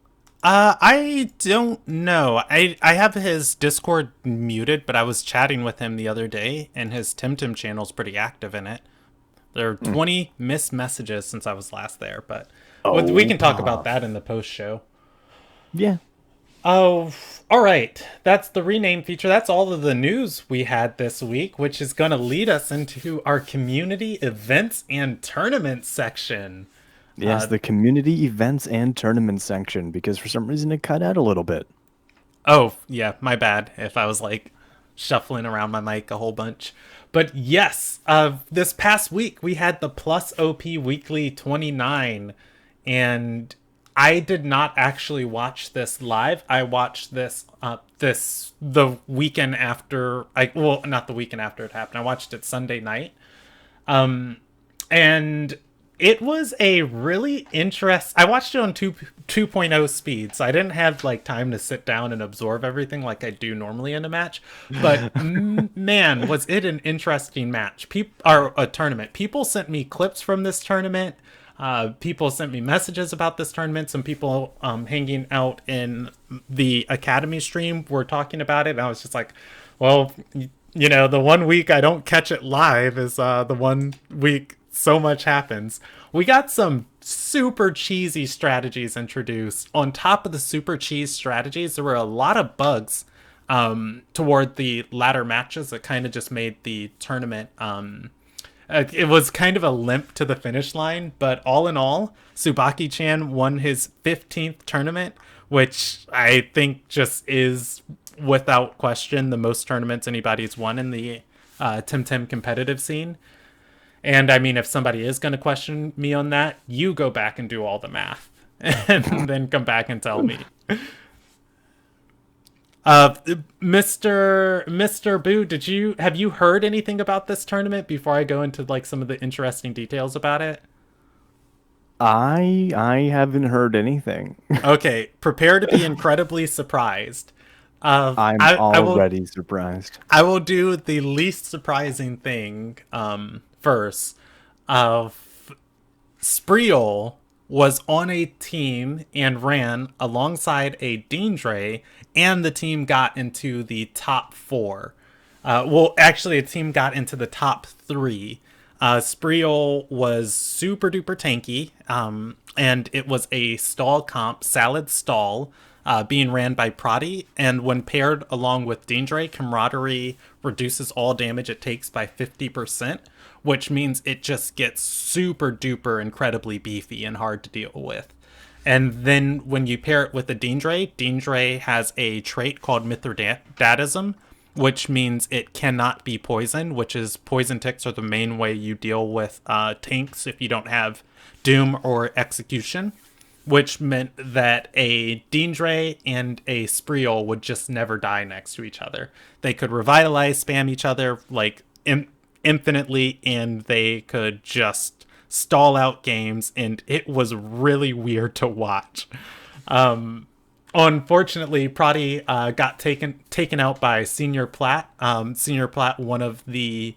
I don't know. I have his Discord muted, but I was chatting with him the other day, and his Temtem channel's pretty active in it. There are 20 missed messages since I was last there, but we Oh, can talk about Pop. that in the post show. Yeah. Oh, all right. That's the rename feature. That's all of the news we had this week, which is going to lead us into our community events and tournaments section. Yes, the community events and tournament section, because for some reason it cut out a little bit. Oh, yeah, my bad if I was like shuffling around my mic a whole bunch. But yes, this past week we had the Plus OP Weekly 29, and I did not actually watch this live. I watched this the weekend after well, not the weekend after it happened. I watched it Sunday night. And it was a really I watched it on 2.0 speed, so I didn't have like time to sit down and absorb everything like I do normally in a match. But man, was it an interesting match. Or a tournament. People sent me clips from this tournament. People sent me messages about this tournament. Some people hanging out in the Academy stream were talking about it, and I was just like, well, the one week I don't catch it live is the one week so much happens. We got some super cheesy strategies introduced. On top of the super cheese strategies, there were a lot of bugs toward the latter matches that kind of just made the tournament. It was kind of a limp to the finish line, but all in all, Tsubaki-chan won his 15th tournament, which I think just is without question the most tournaments anybody's won in the Tim competitive scene. And I mean, if somebody is going to question me on that, you go back and do all the math and then come back and tell me. Mr. Buu, have you heard anything about this tournament before I go into like some of the interesting details about it? I haven't heard anything. Okay, prepare to be incredibly surprised. I'm already surprised. I will do the least surprising thing first. Spreel was on a team and ran alongside a Deandre, and the team got into the top four. Well, actually, a team got into the top three. Spreel was super duper tanky, and it was a stall comp, Salad Stall, being ran by Prati. And when paired along with Deandre, Camaraderie reduces all damage it takes by 50%, which means it just gets super duper incredibly beefy and hard to deal with. And then when you pair it with the Deandre has a trait called Mithridatism, which means it cannot be poisoned, which is poison ticks are the main way you deal with tanks if you don't have Doom or Execution, which meant that a Deandre and a Spreel would just never die next to each other. They could revitalize, spam each other like infinitely, and they could just stall out games, and it was really weird to watch. Unfortunately, Prati got taken out by Senior Plat. Senior Plat, one of the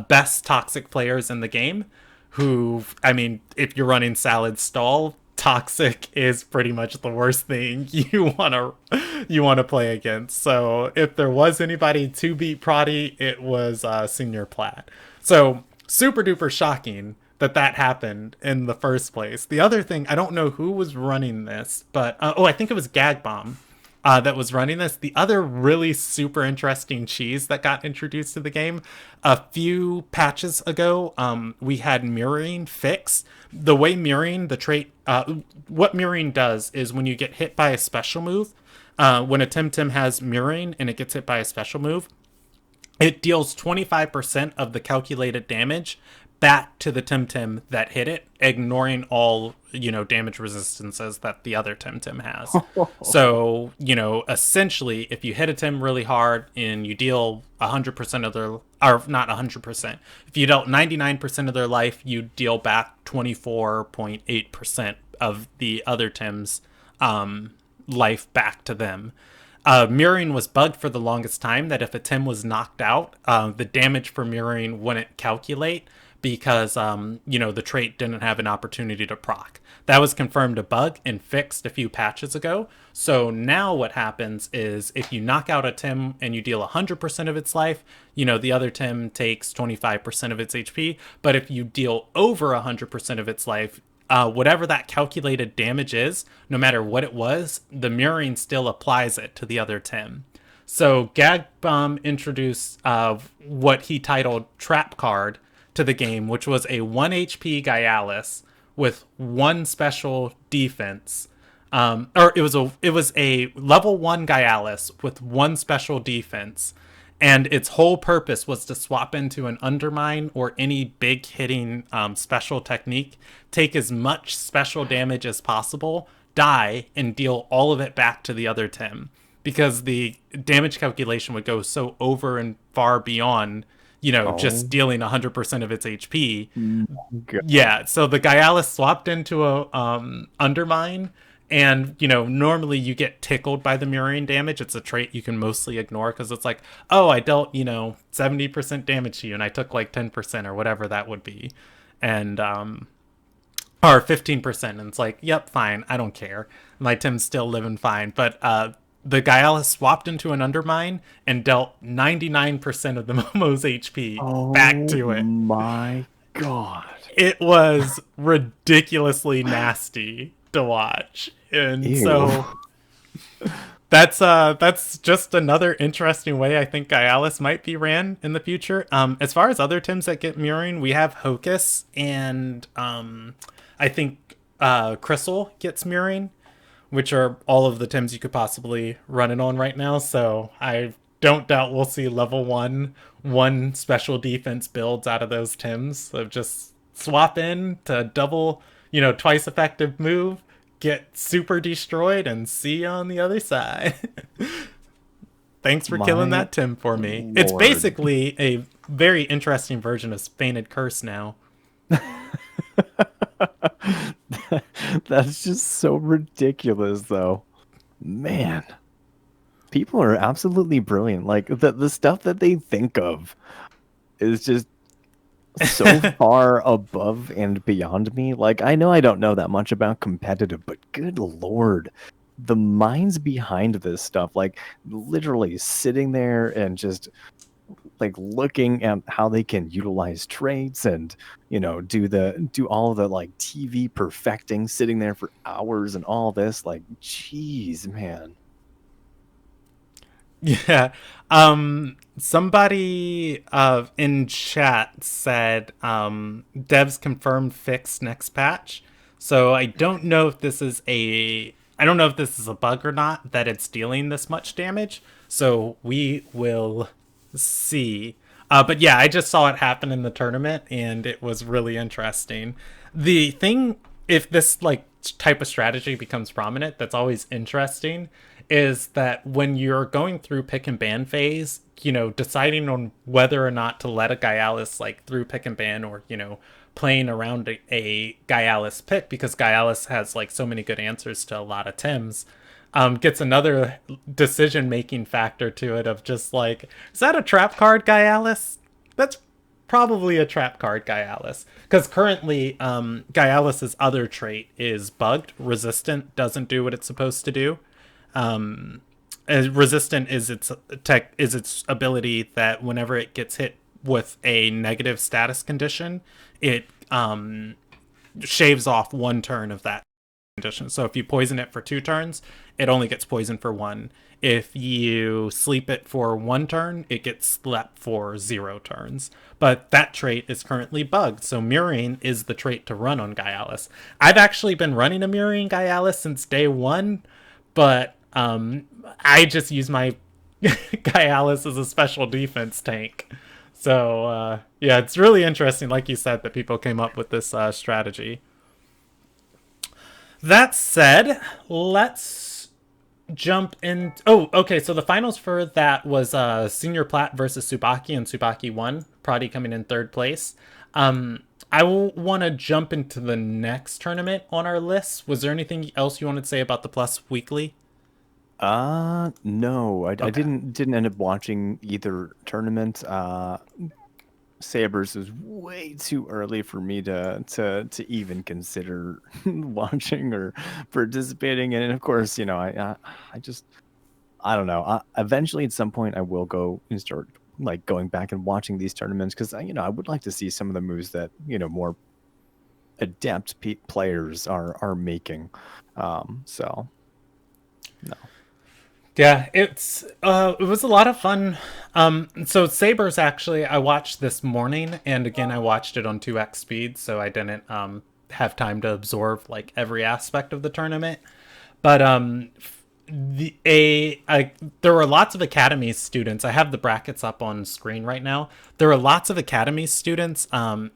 best toxic players in the game, who, I mean, if you're running Salad Stall, toxic is pretty much the worst thing you wanna play against. So if there was anybody to beat Prati, it was Senior Plat. So super duper shocking that happened in the first place. The other thing, I don't know who was running this, but I think it was Gag Bomb that was running this. The other really super interesting cheese that got introduced to the game a few patches ago, we had mirroring fix. The way mirroring, the trait, what mirroring does is when you get hit by a special move, when a Tim has mirroring and it gets hit by a special move, it deals 25% of the calculated damage back to the Tim that hit it, ignoring all, damage resistances that the other Tim has. So, essentially, if you hit a Tim really hard and you deal 100% of their, or not 100%, if you dealt 99% of their life, you deal back 24.8% of the other Tim's life back to them. Mirroring was bugged for the longest time, that if a Tim was knocked out, the damage for mirroring wouldn't calculate. because the trait didn't have an opportunity to proc. That was confirmed a bug and fixed a few patches ago. So now what happens is if you knock out a Tim and you deal 100% of its life, the other Tim takes 25% of its HP. But if you deal over 100% of its life, whatever that calculated damage is, no matter what it was, the mirroring still applies it to the other Tim. So Gagbomb introduced what he titled Trap Card to the game, which was a 1 HP Gaialis with one special defense. Or it was a level 1 Gaialis with one special defense, and its whole purpose was to swap into an Undermine or any big hitting special technique, take as much special damage as possible, die, and deal all of it back to the other Tim. Because the damage calculation would go so over and far beyond, just Oh dealing 100% of its HP. my God. Yeah, so the Gaialis swapped into a Undermine, and normally you get tickled by the mirroring damage. It's a trait you can mostly ignore because it's like, oh, I dealt 70% damage to you, and I took like 10% or whatever that would be, and or 15%, and it's like, yep, fine, I don't care. My Tim's still living fine, but the Gaialis swapped into an Undermine and dealt 99% of the Momo's HP back Oh to it. my God. It was ridiculously nasty to watch. And Ew. so that's just another interesting way I think Gaialis might be ran in the future. As far as other Tims that get mirroring, we have Hocus, and I think Crystal gets mirroring, which are all of the Tims you could possibly run it on right now. So I don't doubt we'll see level one special defense builds out of those Tims. So just swap in to double, twice effective move, get super destroyed, and see you on the other side. Thanks for killing My that Tim for me. It's Lord. basically a very interesting version of Fainted Curse now. That's just so ridiculous, though. Man, people are absolutely brilliant. Like the stuff that they think of is just so far above and beyond me. Like I know I don't know that much about competitive, but good Lord, the minds behind this stuff, like literally sitting there and just like looking at how they can utilize traits and do all the like TV perfecting, sitting there for hours and all this, like geez, man. Yeah. Somebody in chat said devs confirmed fix next patch. So I don't know if this is a bug or not that it's dealing this much damage. So we will see. But yeah, I just saw it happen in the tournament, and it was really interesting. The thing, if this like type of strategy becomes prominent, that's always interesting, is that when you're going through pick and ban phase, deciding on whether or not to let a Gaialis like through pick and ban, or playing around a Gaialis pick, because Gaialis has like so many good answers to a lot of Tims, gets another decision making factor to it of just like, is that a trap card Gaialis? That's probably a trap card Gaialis. Because currently, Gaialis's other trait is bugged. Resistant doesn't do what it's supposed to do. Resistant is its ability that whenever it gets hit with a negative status condition, it shaves off one turn of that condition. So if you poison it for 2 turns, it only gets poisoned for 1. If you sleep it for 1 turn, it gets slept for 0 turns. But that trait is currently bugged, so mirroring is the trait to run on Gaialis. I've actually been running a mirroring Gaialis since day 1, but I just use my Gaialis as a special defense tank. So yeah, it's really interesting, like you said, that people came up with this strategy. That said, let's jump in. Oh, okay. So the finals for that was Senior Plat versus Tsubaki, and Tsubaki won. Prodi coming in third place. I want to jump into the next tournament on our list. Was there anything else you wanted to say about the Plus Weekly? No, I Okay. didn't end up watching either tournament. Sabers is way too early for me to even consider watching or participating in. And of course, I just I don't know. Eventually, at some point, I will go and start like going back and watching these tournaments because I would like to see some of the moves that more adept players are making. So no. Yeah, it was a lot of fun. So Sabers actually I watched this morning, and again I watched it on 2x speed, so I didn't have time to absorb like every aspect of the tournament. But there were lots of academy students. I have the brackets up on screen right now. There were lots of academy students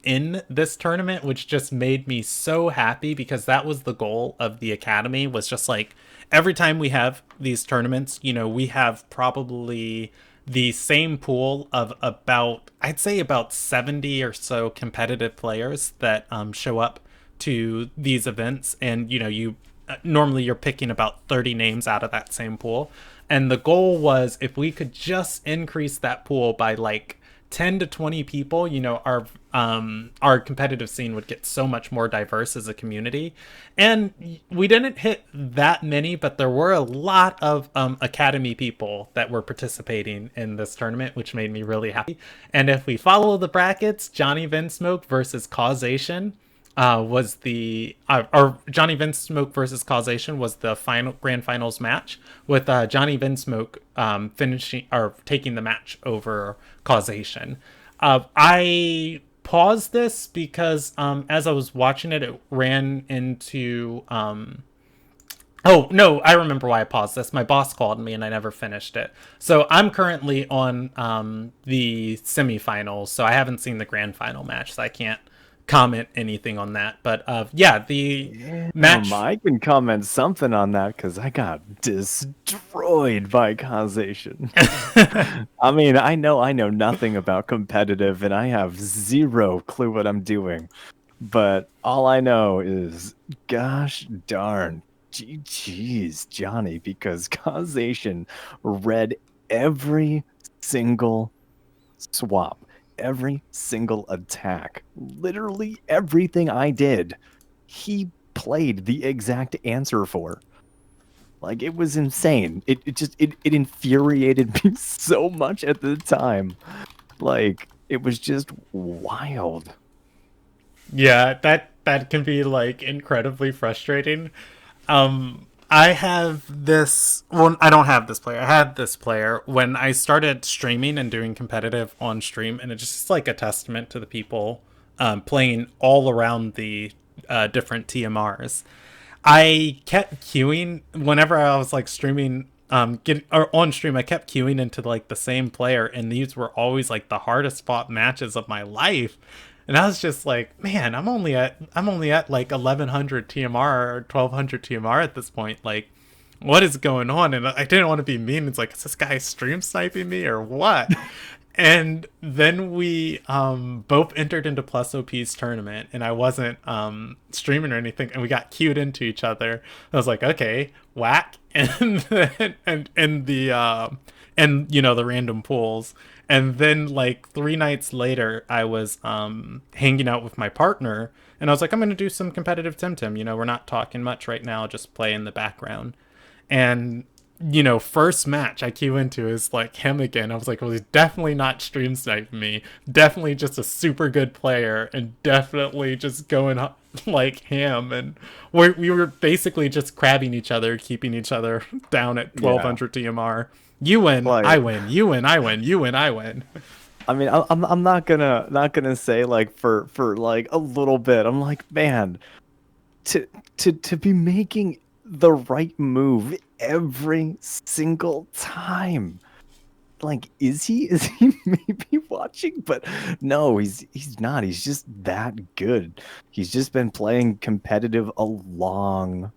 in this tournament, which just made me so happy because that was the goal of the academy, was just like every time we have these tournaments, we have probably the same pool of about, I'd say about 70 or so competitive players that show up to these events. And you normally you're picking about 30 names out of that same pool. And the goal was, if we could just increase that pool by like 10 to 20 people, our competitive scene would get so much more diverse as a community. And we didn't hit that many, but there were a lot of academy people that were participating in this tournament, which made me really happy. And if we follow the brackets, Johnny Vinsmoke versus Causation was the or Johnny Vinsmoke versus Causation was the final grand finals match, with Johnny Vinsmoke finishing or taking the match over Causation. I paused this because as I was watching it, it ran into Oh, no, I remember why I paused this. My boss called me and I never finished it. So I'm currently on the semifinals, so I haven't seen the grand final match, so I can't comment anything on that. But yeah, the match. I can comment something on that because I got destroyed by causation. I mean, I know nothing about competitive, and I have zero clue what I'm doing. But all I know is, gosh darn, GG's Johnny, because causation read every single swap, every single attack, literally everything I did. He played the exact answer for. Like, it was insane. It infuriated me so much at the time. Like, it was just wild. Yeah, that can be like incredibly frustrating. I have this. Well, I don't have this player. I had this player when I started streaming and doing competitive on stream, and it's just like a testament to the people playing all around the different TMRs. I kept queuing whenever I was like streaming, or on stream. I kept queuing into like the same player, and these were always like the hardest fought matches of my life. And I was just like, man, I'm only at like 1100 TMR or 1200 TMR at this point. Like, what is going on? And I didn't want to be mean. It's like, is this guy stream sniping me or what? And then we both entered into Plus OP's tournament, and I wasn't streaming or anything, and we got queued into each other. I was like, okay, whack, and then and the the random pools, and then like 3 nights later, I was hanging out with my partner, and I was like, I'm gonna do some competitive Temtem. We're not talking much right now, just play in the background, and first match I queue into is like him again. I was like, well, he's definitely not stream sniping me. Definitely just a super good player, and definitely just going like ham. And we were basically just crabbing each other, keeping each other down at Yeah. 1200 TMR. You win, I Like, win. You win, I win. You win, I win. I mean, I'm not gonna say like for like a little bit. I'm like, man, to to be making the right move every single time. Like, is he maybe watching? But no, he's not. He's just that good. He's just been playing competitive a long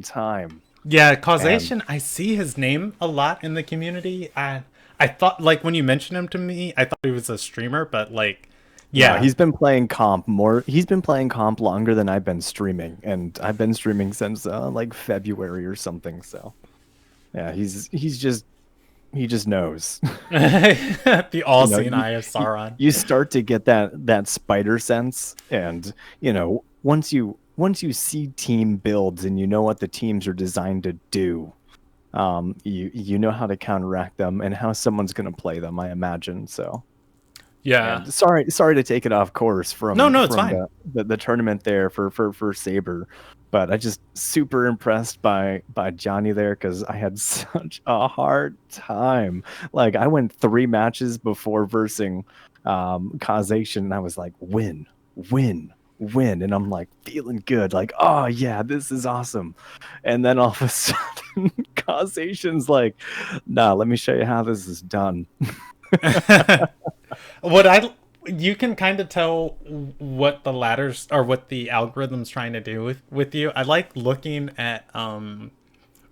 time. Yeah, And Causation. I see his name a lot in the community. I thought, like, when you mentioned him to me, I thought he was a streamer, but like, no, yeah. he's been playing comp more. He's been playing comp longer than I've been streaming, and I've been streaming since like February or something. So yeah, he just knows. The You know, all-seeing eye of Sauron. you start to get that spider sense, and once you see team builds and you know what the teams are designed to do, you know how to counteract them and how someone's going to play them, I imagine. So, Yeah. and sorry to take it off course No, from no, it's fine. the tournament there for Saber, but I just super impressed by Johnny there because I had such a hard time. Like I went 3 matches before versing causation, and I was like, win, win, and I'm like feeling good, like, oh yeah, this is awesome. And then all of a sudden causation's like, nah, let me show you how this is done. What I You can kind of tell what the ladders or what the algorithm's trying to do with you. I like looking at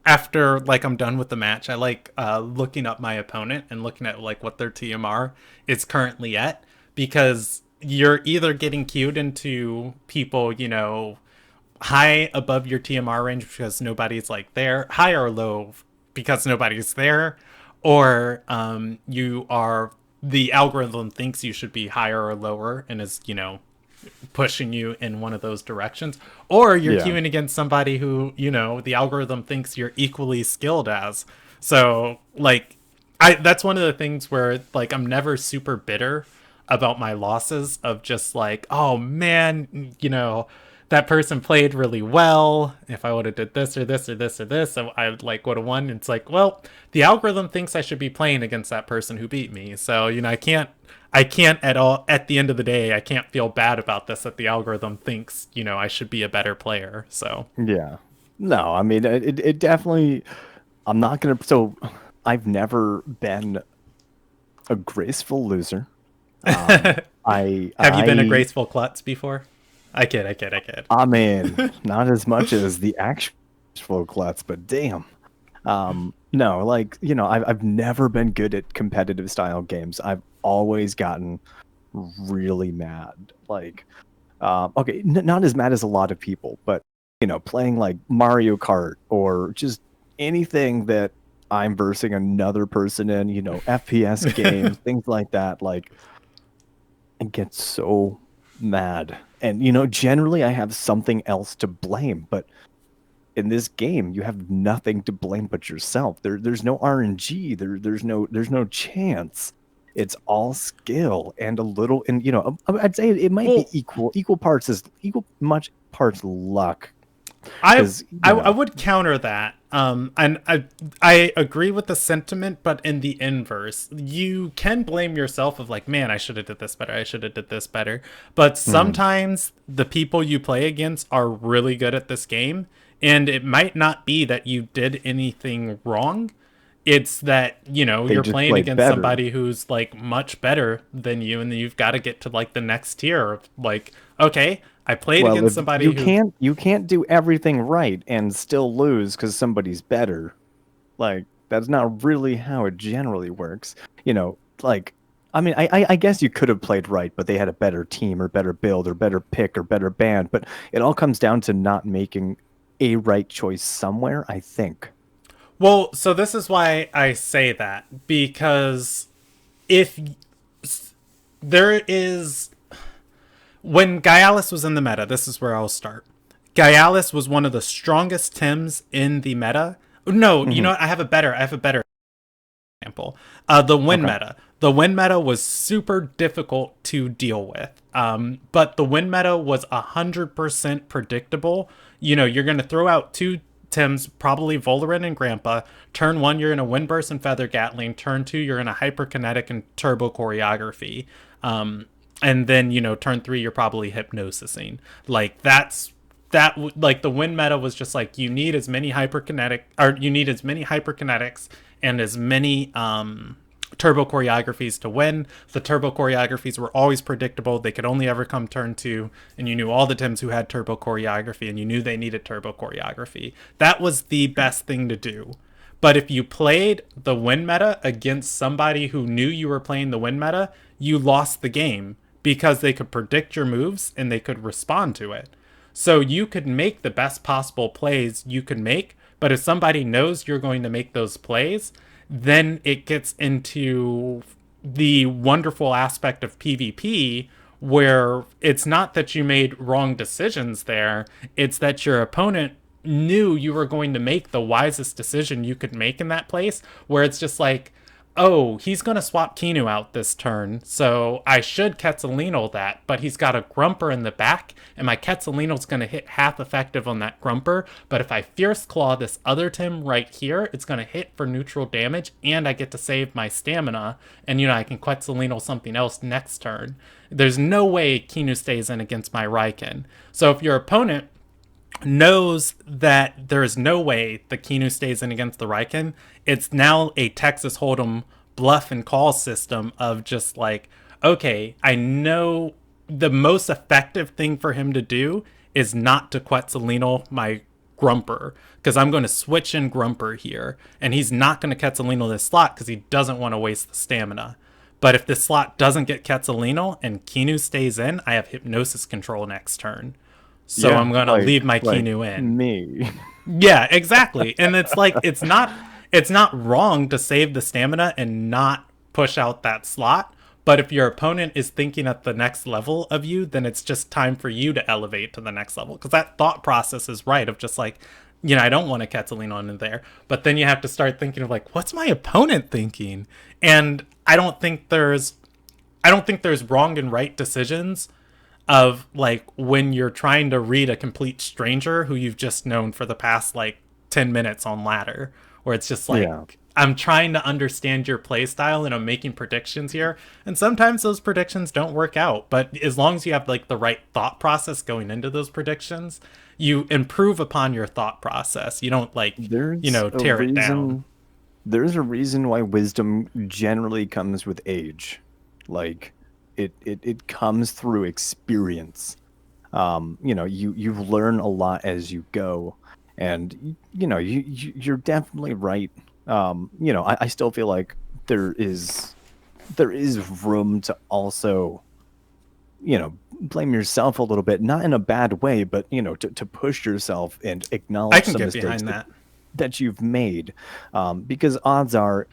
after like I'm done with the match. I like looking up my opponent and looking at like what their TMR is currently at, because you're either getting queued into people, high above your TMR range because nobody's like there, high or low because nobody's there, or you are, the algorithm thinks you should be higher or lower and is, pushing you in one of those directions, or you're Yeah. queuing against somebody who, the algorithm thinks you're equally skilled as. So like that's one of the things where like I'm never super bitter about my losses, of just like, oh man, that person played really well. If I would have did this or this or this or this, I like would have won. It's like, well, the algorithm thinks I should be playing against that person who beat me. So, I can't at all, at the end of the day, I can't feel bad about this, that the algorithm thinks, I should be a better player. So, Yeah. No, I mean it definitely. I'm not gonna. So I've never been a graceful loser. I have you been a I graceful klutz before? I kid. I mean, not as much as the actual klutz, but damn. No, like I've never been good at competitive style games. I've always gotten really mad. Like, okay, not as mad as a lot of people, but playing like Mario Kart or just anything that I'm versing another person in, FPS games, things like that. Like, I get so mad. And generally I have something else to blame, but in this game you have nothing to blame but yourself. There's no RNG, there's no chance. It's all skill and a little, and I'd say it might be Well, equal much parts luck, I because I would counter that. And I agree with the sentiment, but in the inverse, you can blame yourself of like, man, I should have did this better. I should have did this better. But Mhm. sometimes the people you play against are really good at this game, and it might not be that you did anything wrong. It's that, They you're just playing played against better. somebody who's like much better than you, and then you've got to get to like the next tier of like, okay, I played Well, against if somebody you who. can't do everything right and still lose because somebody's better. Like, that's not really how it generally works. Like, I mean, I guess you could have played right, but they had a better team or better build or better pick or better band. But it all comes down to not making a right choice somewhere, I think. Well, so this is why I say that, because if there is, when Gaialis was in the meta, this is where I'll start. Gaialis was one of the strongest Tims in the meta. No, you know Hmm. what? I have a better example. The win Okay. meta. The win meta was super difficult to deal with. But the win meta was 100% predictable. You're going to throw out two Tims, probably Volarin and Grandpa. Turn one, you're in a Windburst and Feather Gatling. Turn two, you're in a Hyperkinetic and Turbo Choreography. And then, turn three, you're probably Hypnosising. Like, like the win meta was just like, you need as many hyperkinetics and as many turbo choreographies to win. The turbo choreographies were always predictable. They could only ever come turn two, and you knew all the Tims who had turbo choreography, and you knew they needed turbo choreography. That was the best thing to do. But if you played the win meta against somebody who knew you were playing the win meta, you lost the game because they could predict your moves and they could respond to it. So you could make the best possible plays you could make, but if somebody knows you're going to make those plays, then it gets into the wonderful aspect of PvP where it's not that you made wrong decisions there, it's that your opponent knew you were going to make the wisest decision you could make in that place, where it's just like, oh, he's going to swap Kinu out this turn, so I should Quetzalino that, but he's got a Grumper in the back, and my Quetzalino's going to hit half effective on that Grumper, but if I Fierce Claw this other Tim right here, it's going to hit for neutral damage, and I get to save my stamina, and, I can Quetzalino something else next turn. There's no way Kinu stays in against my Raiken. So if your opponent knows that there is no way the Kinu stays in against the Raiken, it's now a Texas Hold'em bluff and call system of just like, okay, I know the most effective thing for him to do is not to Quetzalino my Grumper, because I'm going to switch in Grumper here, and he's not going to Quetzalino this slot because he doesn't want to waste the stamina. But if this slot doesn't get Quetzalino and Kinu stays in, I have Hypnosis Control next turn. So Yeah, I'm going to leave my like Kinu in. me. Yeah, exactly. And it's like it's not wrong to save the stamina and not push out that slot, but if your opponent is thinking at the next level of you, then it's just time for you to elevate to the next level, because that thought process is right of just like, I don't want to Quetzalino in there, but then you have to start thinking of like, what's my opponent thinking? And I don't think there's wrong and right decisions of like when you're trying to read a complete stranger who you've just known for the past like 10 minutes on ladder, where it's just like, Yeah. I'm trying to understand your play style and I'm making predictions here, and sometimes those predictions don't work out, but as long as you have like the right thought process going into those predictions, you improve upon your thought process. You don't like, There's a tear it down. reason. There's a reason why wisdom generally comes with age. Like, it comes through experience. You learn a lot as you go, and you're definitely right. I still feel like there is room to also, blame yourself a little bit, not in a bad way, but to push yourself and I acknowledge can some get mistakes behind that. that you've made, because odds are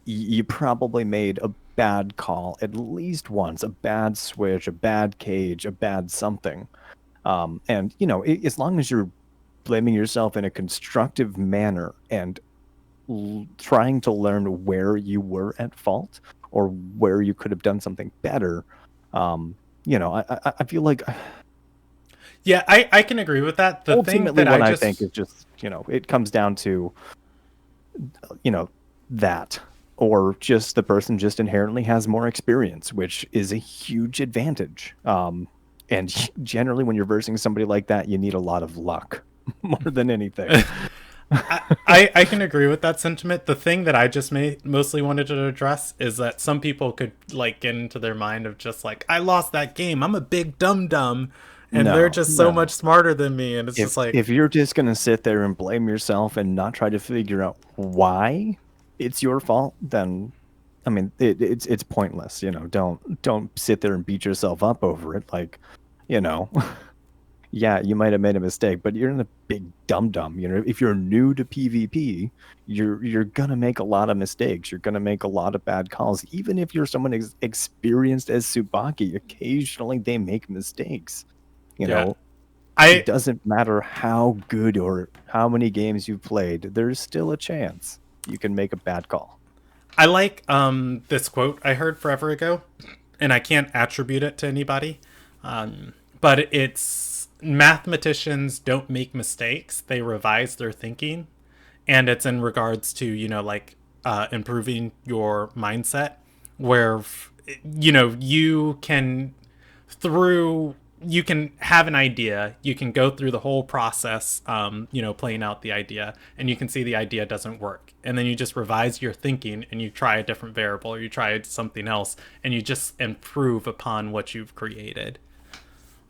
you probably made a bad call at least once, a bad switch, a bad cage, a bad something. And as long as you're blaming yourself in a constructive manner and trying to learn where you were at fault or where you could have done something better, I feel like Yeah, I can agree with that. The thing ultimately that what I I think just is just, it comes down to, that, or just the person just inherently has more experience, which is a huge advantage. And generally when you're versing somebody like that, you need a lot of luck more than anything. I can agree with that sentiment. The thing that I just mostly wanted to address is that some people could like get into their mind of just like, I lost that game, I'm a big dum dum, and they're No, just so much no. smarter than me, and it's just like, If you're just gonna sit there and blame yourself and not try to figure out why it's your fault, then I mean it's pointless. Don't sit there and beat yourself up over it. Like, you know, yeah, you might have made a mistake, but you're in a big dum dum. If you're new to PvP, you're gonna make a lot of mistakes. You're gonna make a lot of bad calls. Even if you're someone experienced as Tsubaki, occasionally they make mistakes. You yeah. know, it I doesn't matter how good or how many games you've played, there's still a chance you can make a bad call. I like this quote I heard forever ago, and I can't attribute it to anybody. But it's, mathematicians don't make mistakes, they revise their thinking. And it's in regards to, like improving your mindset, where you can, through you can have an idea, you can go through the whole process, playing out the idea, and you can see the idea doesn't work, and then you just revise your thinking and you try a different variable or you try something else, and you just improve upon what you've created.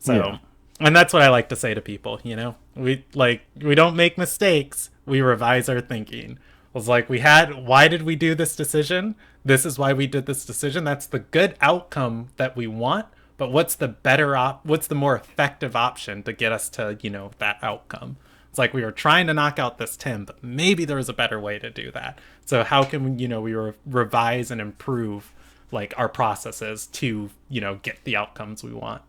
Yeah. So, and that's what I like to say to people, we don't make mistakes, we revise our thinking. It was like, why did we do this decision? This is why we did this decision. That's the good outcome that we want, but what's the more effective option to get us to, that outcome? It's like we were trying to knock out this Tim, but maybe there was a better way to do that. So how can we revise and improve like our processes to get the outcomes we want?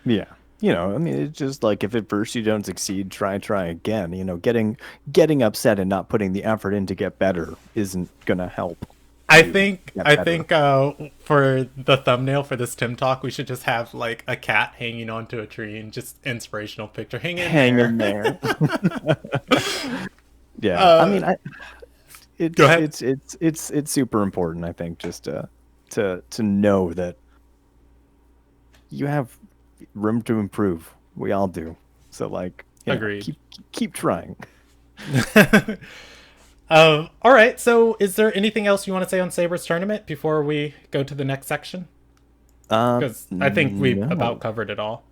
Yeah. I mean, it's just like if at first you don't succeed, try again. Getting upset and not putting the effort in to get better isn't gonna help I you think get I better. think for the thumbnail for this Tim talk, we should just have like a cat hanging onto a tree and just inspirational picture. Hang in Hang there. in there. Yeah. I uh, mean, Go it's ahead. it's super important, I think, just to know that you have room to improve. We all do. So like, Agreed. keep trying. All right. So, is there anything else you want to say on Saber's tournament before we go to the next section? Because I think we about No. covered it all.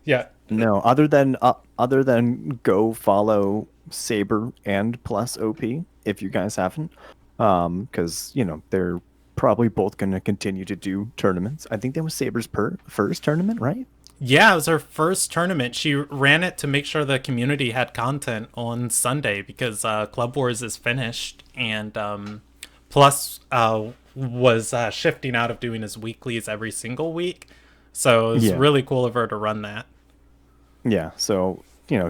Yeah. No, other than go follow Saber and plus OP if you guys haven't, because they're probably both going to continue to do tournaments. I think that was Saber's first tournament, right? Yeah, it was her first tournament. She ran it to make sure the community had content on Sunday because Club Wars is finished, and Plus was shifting out of doing his weeklies every single week. So it's Yeah, really cool of her to run that. yeah. So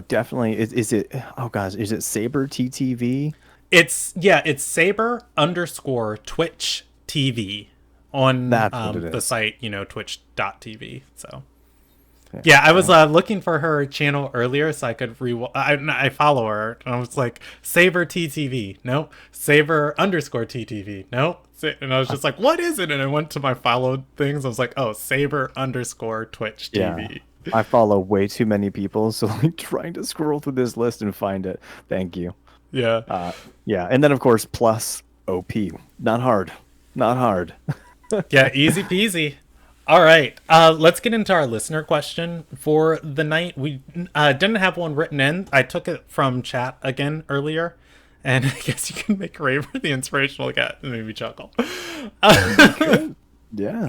definitely is it? Oh gosh, is it Saber TTV? It's Saber underscore Twitch TV on That's what it the is. site, twitch.tv. So Yeah, yeah, I was well, looking for her channel earlier so I could I follow her and I was like Saber TTV, nope. Saber underscore TTV, nope. And I was I, just like, what is it? And I went to my followed things. I was like, oh, Saber underscore Twitch yeah. TV. I follow way too many people, so like trying to scroll through this list and find it. Thank you. Yeah. Uh, yeah, and then of course plus OP. Not hard. Not hard. Yeah, easy peasy. All right, let's get into our listener question for the night. We didn't have one written in. I took it from chat again earlier, and I guess you can make Raver the inspirational cat. It made me chuckle. You could. Yeah.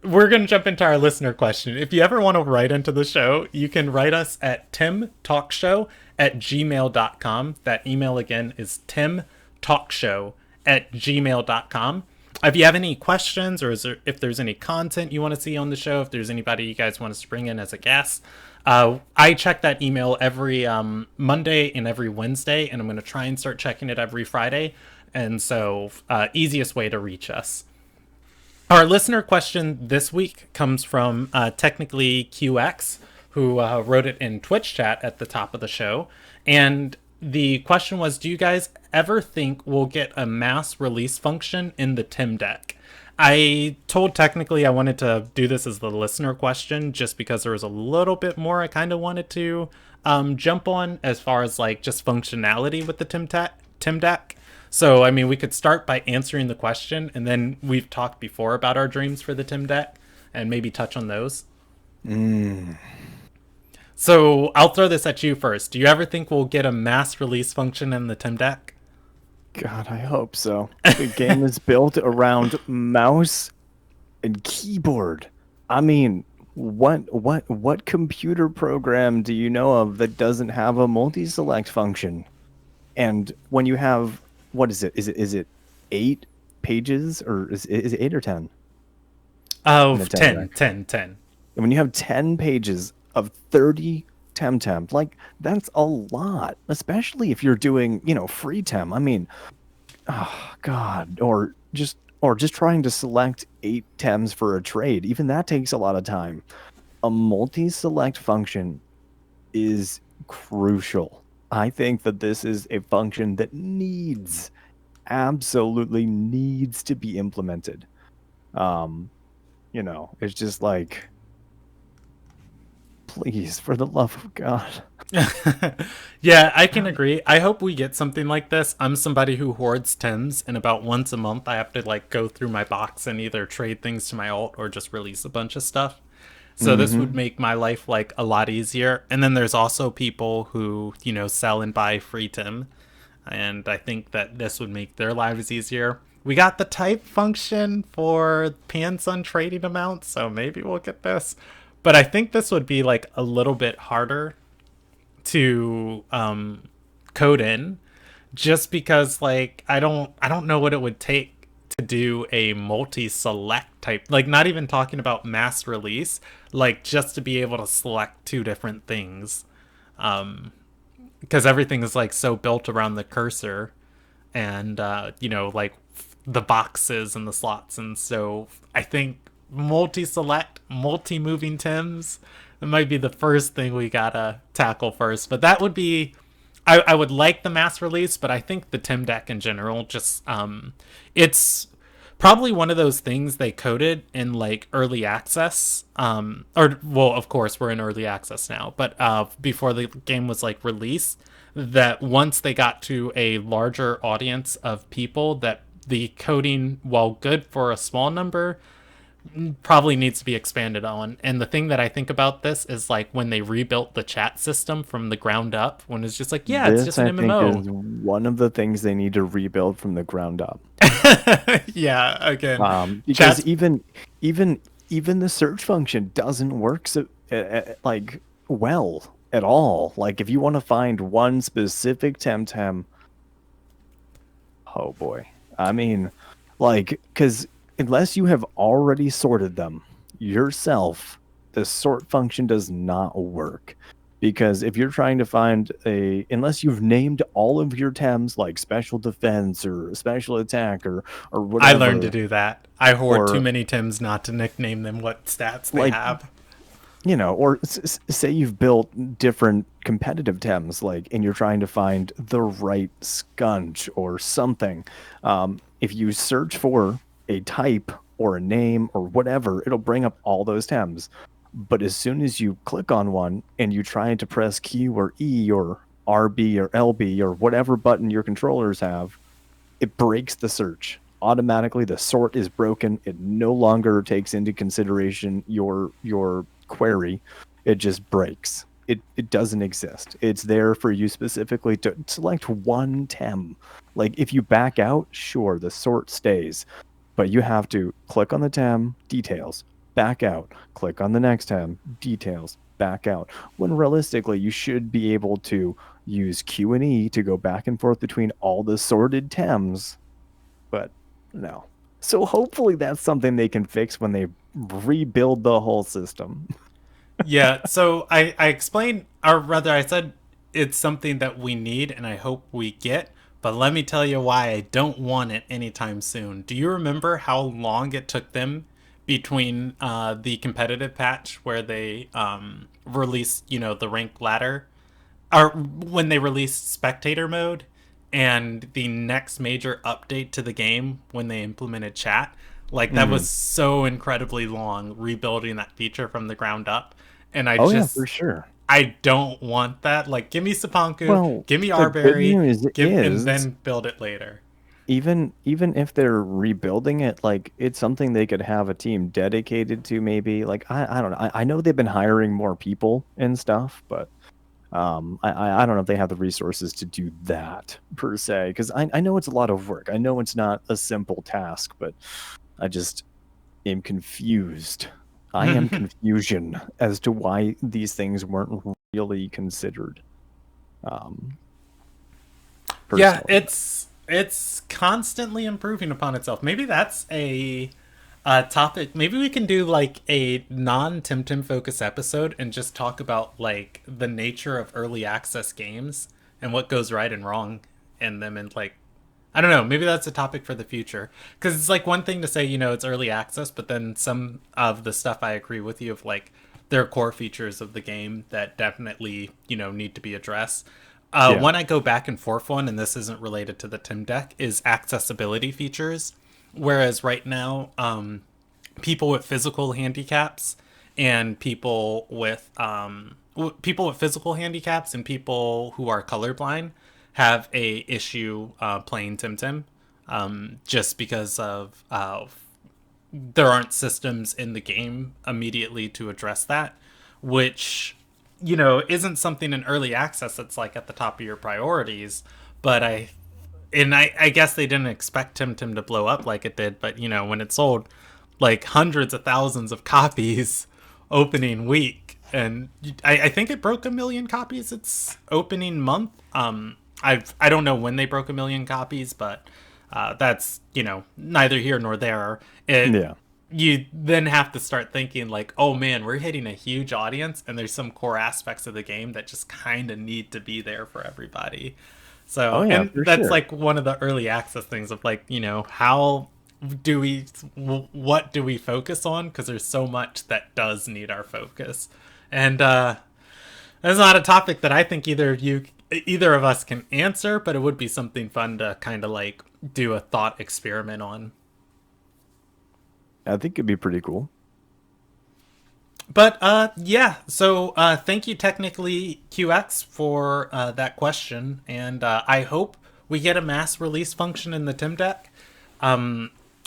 We're going to jump into our listener question. If you ever want to write into the show, you can write us at timtalkshow@gmail.com. That email again is timtalkshow@gmail.com. If you have any questions or if there's any content you want to see on the show, if there's anybody you guys want us to bring in as a guest, I check that email every Monday and every Wednesday, and I'm going to try and start checking it every Friday. And so, easiest way to reach us. Our listener question this week comes from Technically QX, who wrote it in Twitch chat at the top of the show. And the question was, do you guys ever think we'll get a mass release function in the Tim deck? I told Technically I wanted to do this as the listener question just because there was a little bit more I kind of wanted to jump on as far as like just functionality with the Tim deck. So, I mean, we could start by answering the question, and then we've talked before about our dreams for the Tim deck, and maybe touch on those. Mm, So, I'll throw this at you first. Do you ever think we'll get a mass release function in the Tim deck? God, I hope so. The game is built around mouse and keyboard. I mean, what computer program do you know of that doesn't have a multi-select function? And when you have, what is it? Is it 8 pages or is it 8 or 10 in Oh, the 10 10, deck? 10, 10. And when you have 10 pages of 30 temp, like that's a lot, especially if you're doing, free temp. I mean, oh God, or just trying to select 8 temps for a trade. Even that takes a lot of time. A multi-select function is crucial. I think that this is a function that absolutely needs to be implemented. Um, it's just like, please, for the love of God. Yeah, I can agree. I hope we get something like this. I'm somebody who hoards Tims, and about once a month I have to like go through my box and either trade things to my alt or just release a bunch of stuff. So this would Hmm. make my life like a lot easier. And then there's also people who, sell and buy free Tim. And I think that this would make their lives easier. We got the type function for pants on trading amounts, so maybe we'll get this. But I think this would be like a little bit harder to code in, just because like I don't know what it would take to do a multi-select type, like not even talking about mass release, like just to be able to select two different things, because everything is like so built around the cursor, and like the boxes and the slots. And so I think multi-select, multi-moving Tims, that might be the first thing we gotta tackle first. But that would be, I would like the mass release, but I think the Tim deck in general just it's probably one of those things they coded in like early access, or well, of course we're in early access now, but before the game was like released, that once they got to a larger audience of people, that the coding, while good for a small number, probably needs to be expanded on. And the thing that I think about this is like when they rebuilt the chat system from the ground up, when it's just like, yeah, it's This, just an I think, MMO. is one of the things they need to rebuild from the ground up. Yeah, again, Because chat's even the search function doesn't work so like well at all. Like if you want to find one specific Temtem, oh boy. I mean, like, because unless you have already sorted them yourself, the sort function does not work. Because if you're trying to find unless you've named all of your Tems like special defense or special attack or I learned to whatever, do that. I hoard too or many Tims not to nickname them what stats they like, have. or say you've built different competitive Tems, like, and you're trying to find the right scunch or something. If you search for a type or a name or whatever, it'll bring up all those Tems. But as soon as you click on one and you try to press Q or E or RB or LB or whatever button your controllers have, it breaks the search. Automatically the sort is broken. It no longer takes into consideration your query. It just breaks. It doesn't exist. It's there for you specifically to select one Tem. Like if you back out, sure, the sort stays, but you have to click on the Tem, details, back out, click on the next Tem, details, back out. When realistically you should be able to use Q and E to go back and forth between all the sorted Tems, but no. So hopefully that's something they can fix when they rebuild the whole system. Yeah, so I explained, or rather, I said it's something that we need and I hope we get, but let me tell you why I don't want it anytime soon. Do you remember how long it took them between the competitive patch where they released, the rank ladder, or when they released spectator mode, and the next major update to the game when they implemented chat? Like that Mm. was so incredibly long, rebuilding that feature from the ground up. And Oh yeah, for sure. I don't want that. Like give me Sapanku, Well, give me the good Arbery, news give and is then build it later. even if they're rebuilding it, like it's something they could have a team dedicated to maybe. Like I don't know. I know they've been hiring more people and stuff, but I don't know if they have the resources to do that per se, because I know it's a lot of work. I know it's not a simple task, but I just am confused. I am confusion as to why these things weren't really considered. Um, Yeah, personally, it's constantly improving upon itself. Maybe that's a topic. Maybe we can do like a non Tim focus episode and just talk about like the nature of early access games and what goes right and wrong in them. And like I don't know, maybe that's a topic for the future, because it's like one thing to say, it's early access, but then some of the stuff I agree with you of like there are core features of the game that definitely need to be addressed. yeah. One I go back and forth on, and this isn't related to the Tim deck, is accessibility features. Whereas right now, people with physical handicaps and people with physical handicaps and people who are colorblind have a issue playing Tim Tim, just because of there aren't systems in the game immediately to address that, which isn't something in early access that's like at the top of your priorities. But I guess they didn't expect Tim Tim to blow up like it did. But when it sold like hundreds of thousands of copies opening week, and I think it broke 1 million copies its opening month. I don't know when they broke 1 million copies, but that's neither here nor there. It Yeah. You then have to start thinking like, oh man, we're hitting a huge audience, and there's some core aspects of the game that just kind of need to be there for everybody. Oh So, yeah, and for that's sure. like one of the early access things of like, how do we, what do we focus on? Because there's so much that does need our focus. And that's not a topic that I think either of us can answer, but it would be something fun to kind of like do a thought experiment on. I think it'd be pretty cool. But yeah, so thank you, technically QX, for that question, and I hope we get a mass release function in the Tim deck.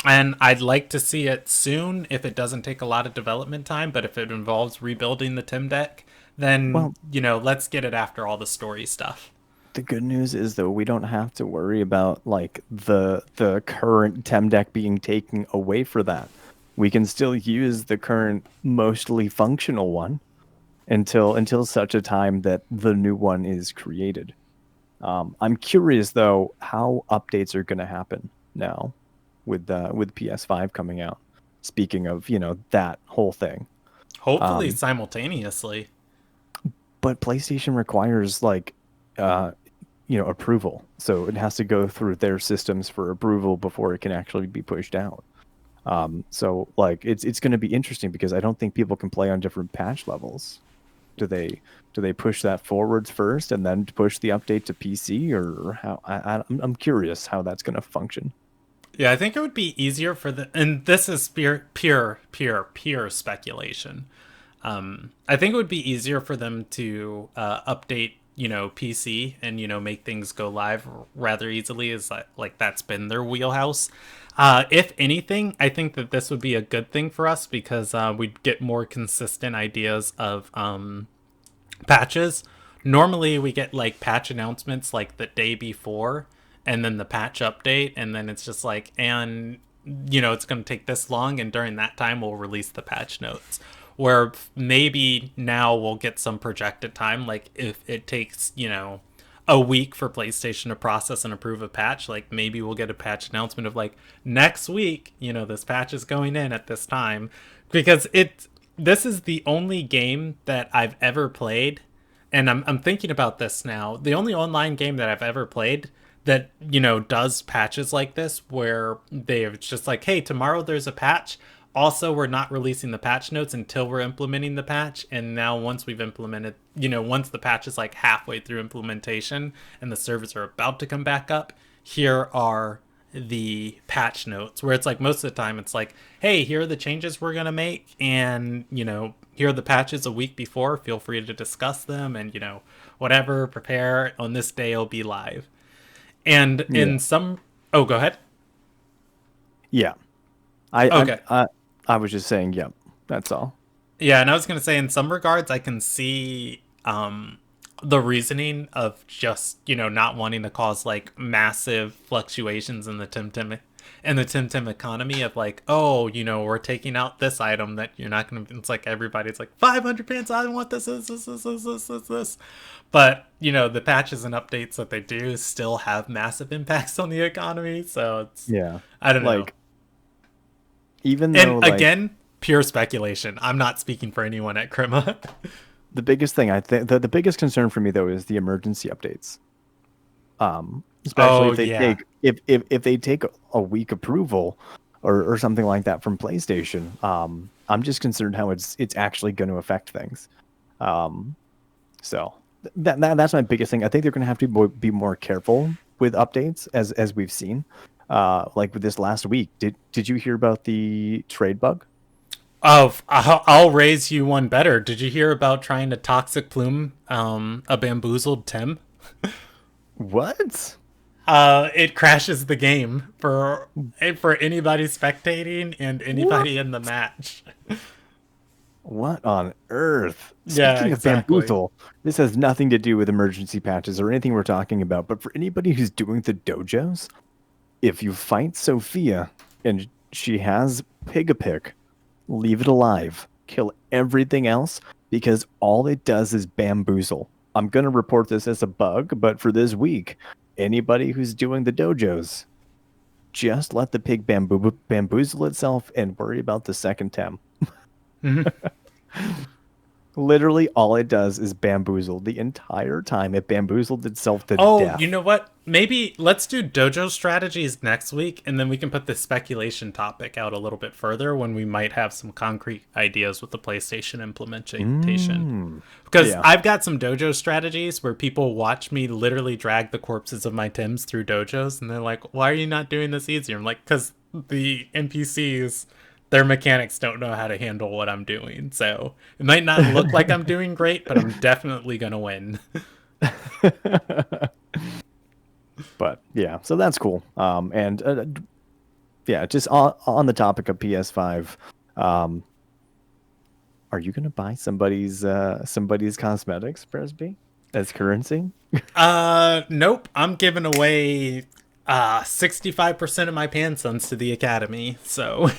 And I'd like to see it soon if it doesn't take a lot of development time. But if it involves rebuilding the Tim deck, then Well, let's get it after all the story stuff. the good news is though we don't have to worry about like the current Tem deck being taken away for that. We can still use the current mostly functional one until such a time that the new one is created. I'm curious though how updates are going to happen now with PS5 coming out. Speaking of, that whole thing. Hopefully Um, simultaneously. but PlayStation requires like uh, approval. So it has to go through their systems for approval before it can actually be pushed out. So like it's going to be interesting because I don't think people can play on different patch levels. Do they push that forwards first and then push the update to PC, or how? I'm curious how that's going to function. Yeah, I think it would be easier for and this is pure speculation. I think it would be easier for them to update, PC and make things go live rather easily. Is like that's been their wheelhouse. If anything, I think that this would be a good thing for us because we'd get more consistent ideas of patches. Normally, we get like patch announcements like the day before, and then the patch update, and then it's just like, and it's going to take this long, and during that time, we'll release the patch notes. Where maybe now we'll get some projected time, like if it takes, a week for PlayStation to process and approve a patch, like maybe we'll get a patch announcement of like next week, this patch is going in at this time. Because this is the only game that I've ever played, and I'm thinking about this now. The only online game that I've ever played that does patches like this, where they're just like, hey, tomorrow there's a patch. Also, we're not releasing the patch notes until we're implementing the patch. And now, once we've implemented, once the patch is like halfway through implementation and the servers are about to come back up, here are the patch notes, where it's like most of the time it's like, hey, here are the changes we're going to make, and here are the patches a week before, feel free to discuss them, and whatever, prepare, on this day it'll be live. And Yeah. in some Oh, go ahead. Yeah. I I Okay. I, I was just saying, yep. That's all. Yeah, and I was going to say, in some regards I can see the reasoning of just not wanting to cause like massive fluctuations in the Tim economy of like, oh, we're taking out this item that you're not going to. It's like everybody's like 500 pants. I want this. But the patches and updates that they do still have massive impacts on the economy. So it's, Yeah. I don't know. Like even And though like again, pure speculation. I'm not speaking for anyone at Krima. the biggest thing I think the biggest concern for me though is the emergency updates. Especially Oh if they yeah. take if they take a week approval or something like that from PlayStation. I'm just concerned how it's actually going to affect things. Um, so that's my biggest thing. I think they're going to have to be more careful with updates as we've seen. Like with this last week, did you hear about the trade bug? Oh, I'll raise you one better. Did you hear about trying to toxic plume a bamboozled Tim? What? It crashes the game for anybody spectating and What? anybody in the match. What on earth? Yeah, Speaking of exactly. bamboozle, this has nothing to do with emergency patches or anything we're talking about, but for anybody who's doing the dojos, if you fight Sophia and she has Pick, leave it alive. Kill everything else. because all it does is bamboozle. I'm going to report this as a bug, but for this week, anybody who's doing the dojos, just let the pig bamboozle itself and worry about the second tem. Mhm. Literally, all it does is bamboozle. The entire time, it bamboozled itself to Oh, you death. know what? Maybe let's do dojo strategies next week, and then we can put this speculation topic out a little bit further when we might have some concrete ideas with the PlayStation implementation. Mm. Because Yeah. I've got some dojo strategies where people watch me literally drag the corpses of my Tims through dojos, and they're like, "Why are you not doing this easier?" I'm like, "Because the NPCs, their mechanics don't know how to handle what I'm doing. So it might not look like I'm doing great, but I'm definitely gonna win." But yeah, so that's cool. And yeah, just on the topic of PS5, um, are you gonna buy somebody's cosmetics, Presby, as currency? Nope. I'm giving away 65% of my pansons to the academy. So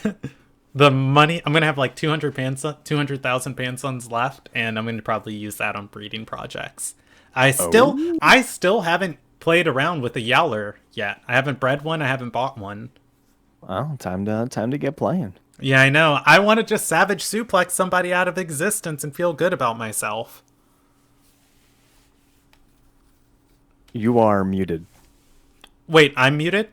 the money I'm gonna have like 200,000 pansons left, and I'm gonna probably use that on breeding projects. Oh, I still haven't played around with a Yowler yet. I haven't bred one. I haven't bought one. well, time to get playing. Yeah, I know. I want to just savage suplex somebody out of existence and feel good about myself. You are muted. Wait, I'm muted?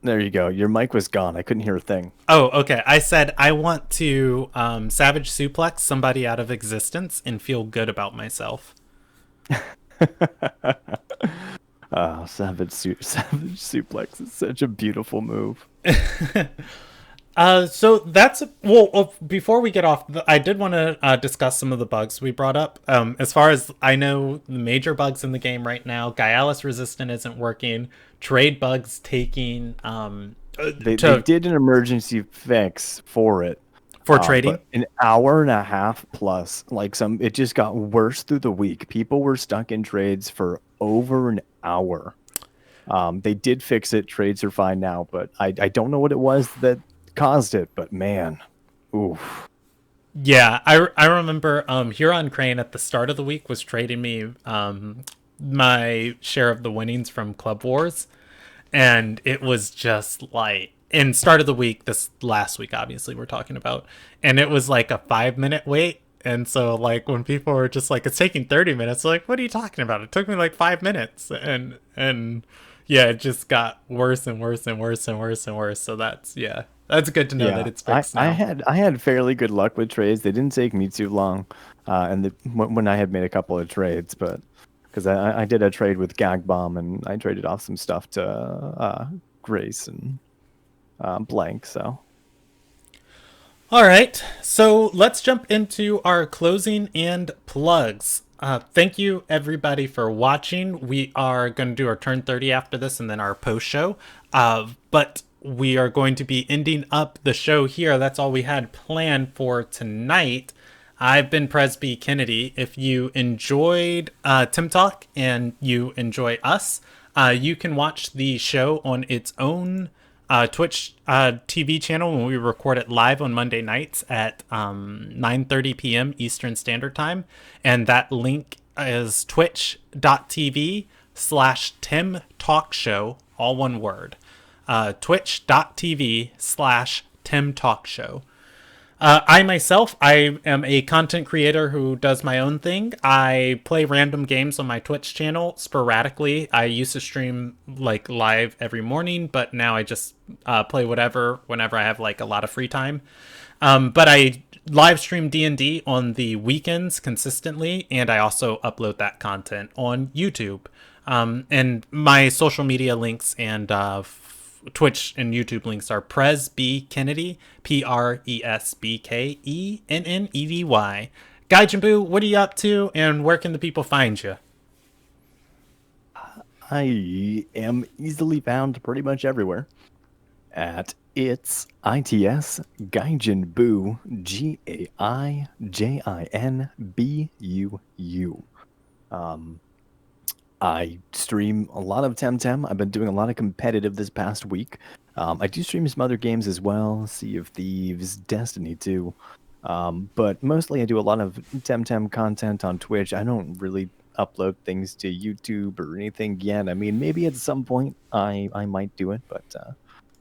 There you go. Your mic was gone. I couldn't hear a thing. Oh, okay. I said I want to savage suplex somebody out of existence and feel good about myself. Savage suplex is such a beautiful move. So that's before we get off, I did want to discuss some of the bugs we brought up. As far as I know, the major bugs in the game right now, Gaialis resistant isn't working. Trade bugs taking They to did an emergency fix for it, for trading. but an hour and a half plus, like it just got worse through the week. People were stuck in trades for over an hour. They did fix it. Trades are fine now, but I don't know what it was that caused it. But man, oof. Yeah, I remember Huron Crane at the start of the week was trading me my share of the winnings from Club Wars, and it was just like in start of the week, this last week obviously we're talking about, and it was like a 5 minute wait. And so like when people were just like it's taking 30 minutes, like what are you talking about? It took me like 5 minutes, and yeah, it just got worse and worse and worse and worse and worse. So that's good to know that Yeah, it's fixed I now. had fairly good luck with trades. They didn't take me too long, and when I had made a couple of trades, but because I did a trade with Gag Bomb and I traded off some stuff to Grace and Blank. So All right, so let's jump into our closing and plugs. Thank you everybody for watching. We are going to do our turn 30 after this and then our post show. But we are going to be ending up the show here. That's all we had planned for tonight. I've been Presby Kennedy. If you enjoyed Temtalk and you enjoy us, you can watch the show on its own Twitch TV channel when we record it live on Monday nights at 9:30 p.m. Eastern Standard Time. And that link is twitch.tv/temtalkshow, all one word. Twitch.tv/temtalkshow. I myself, I am a content creator who does my own thing. I play random games on my Twitch channel sporadically. I used to stream like live every morning, but now I just play whatever whenever I have like a lot of free time. But I live stream D&D on the weekends consistently, and I also upload that content on YouTube. And my social media links and Twitch and YouTube links are Presby Kennedy, PresBkennedy. Gaijin Buu, what are you up to, and where can the people find you? I am easily found pretty much everywhere at its Gaijin Buu, GAIJINBUU. I stream a lot of Temtem. I've been doing a lot of competitive this past week. I do stream some other games as well. Sea of Thieves, Destiny 2. But mostly I do a lot of Temtem content on Twitch. I don't really upload things to YouTube or anything yet. I mean, maybe at some point I might do it, but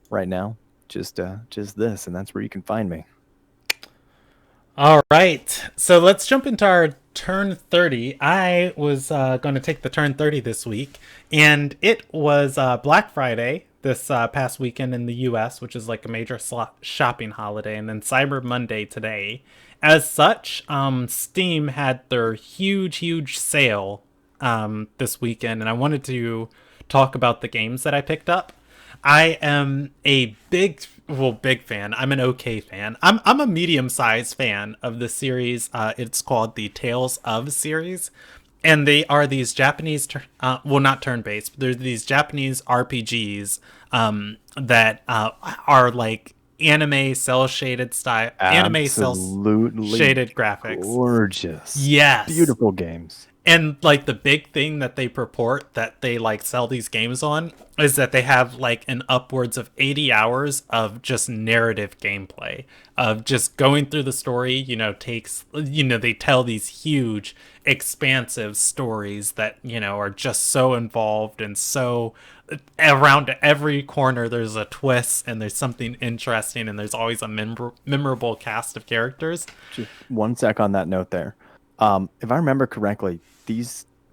right now, just this, and that's where you can find me. All right. So let's jump into our turn 30. I was going to take the turn 30 this week, and it was Black Friday this past weekend in the US, which is like a major shopping holiday, and then Cyber Monday today. As such, Steam had their huge sale this weekend, and I wanted to talk about the games that I picked up. I am a big fan. I'm an okay fan. I'm a medium-sized fan of the series. It's called the Tales of series, and they are these Japanese, well, not turn-based, but they're these Japanese RPGs that are like anime cell Absolutely shaded graphics. gorgeous. Yes. Beautiful games. And like the big thing that they purport that they like sell these games on is that they have like an upwards of 80 hours of just narrative gameplay of just going through the story, they tell these huge expansive stories that, are just so involved and so around every corner there's a twist and there's something interesting and there's always a memorable cast of characters. Just one sec on that note there. If I remember correctly,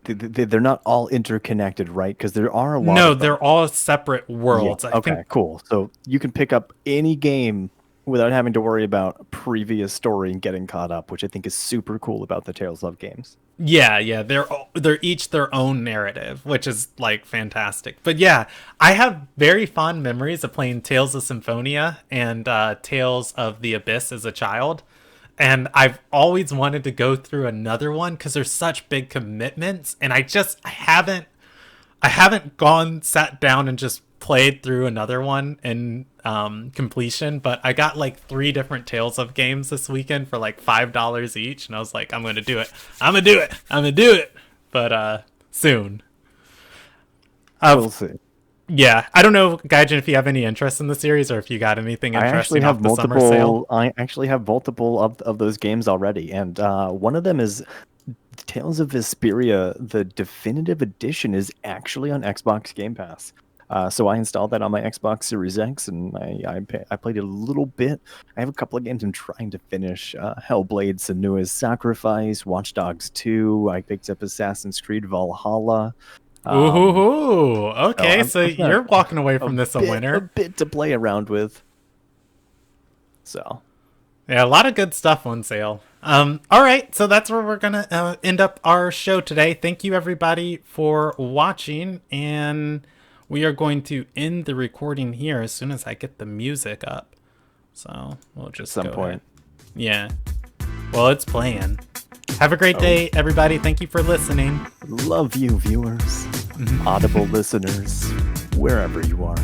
they're not all interconnected, right? Because there are a lot. No, of them. they're all separate worlds. Yeah. Okay, cool. So you can pick up any game without having to worry about previous story and getting caught up, which I think is super cool about the Tales of games. Yeah, they're each their own narrative, which is like fantastic. But yeah, I have very fond memories of playing Tales of Symphonia and Tales of the Abyss as a child. And I've always wanted to go through another one because there's such big commitments, and I haven't sat down and just played through another one in completion. But I got like 3 different Tales of games this weekend for like $5 each, and I was like, I'm gonna do it. But soon. We'll see. Yeah, I don't know, Gaijin, if you have any interest in the series or if you got anything interesting off the summer sale. I actually have multiple of those games already, and one of them is Tales of Vesperia. The definitive edition is actually on Xbox Game Pass. So I installed that on my Xbox Series X, and I played it a little bit. I have a couple of games I'm trying to finish. Hellblade: Senua's Sacrifice, Watch Dogs 2. I picked up Assassin's Creed Valhalla. Ooh, okay, so you're walking away from this a winner. A bit to play around with. So, yeah, a lot of good stuff on sale. All right, so that's where we're gonna end up our show today. Thank you everybody for watching, and we are going to end the recording here as soon as I get the music up. So we'll just some point. Yeah. Well, it's playing. Have a great day, everybody. Thank you for listening. Love you, viewers, Audible listeners, wherever you are.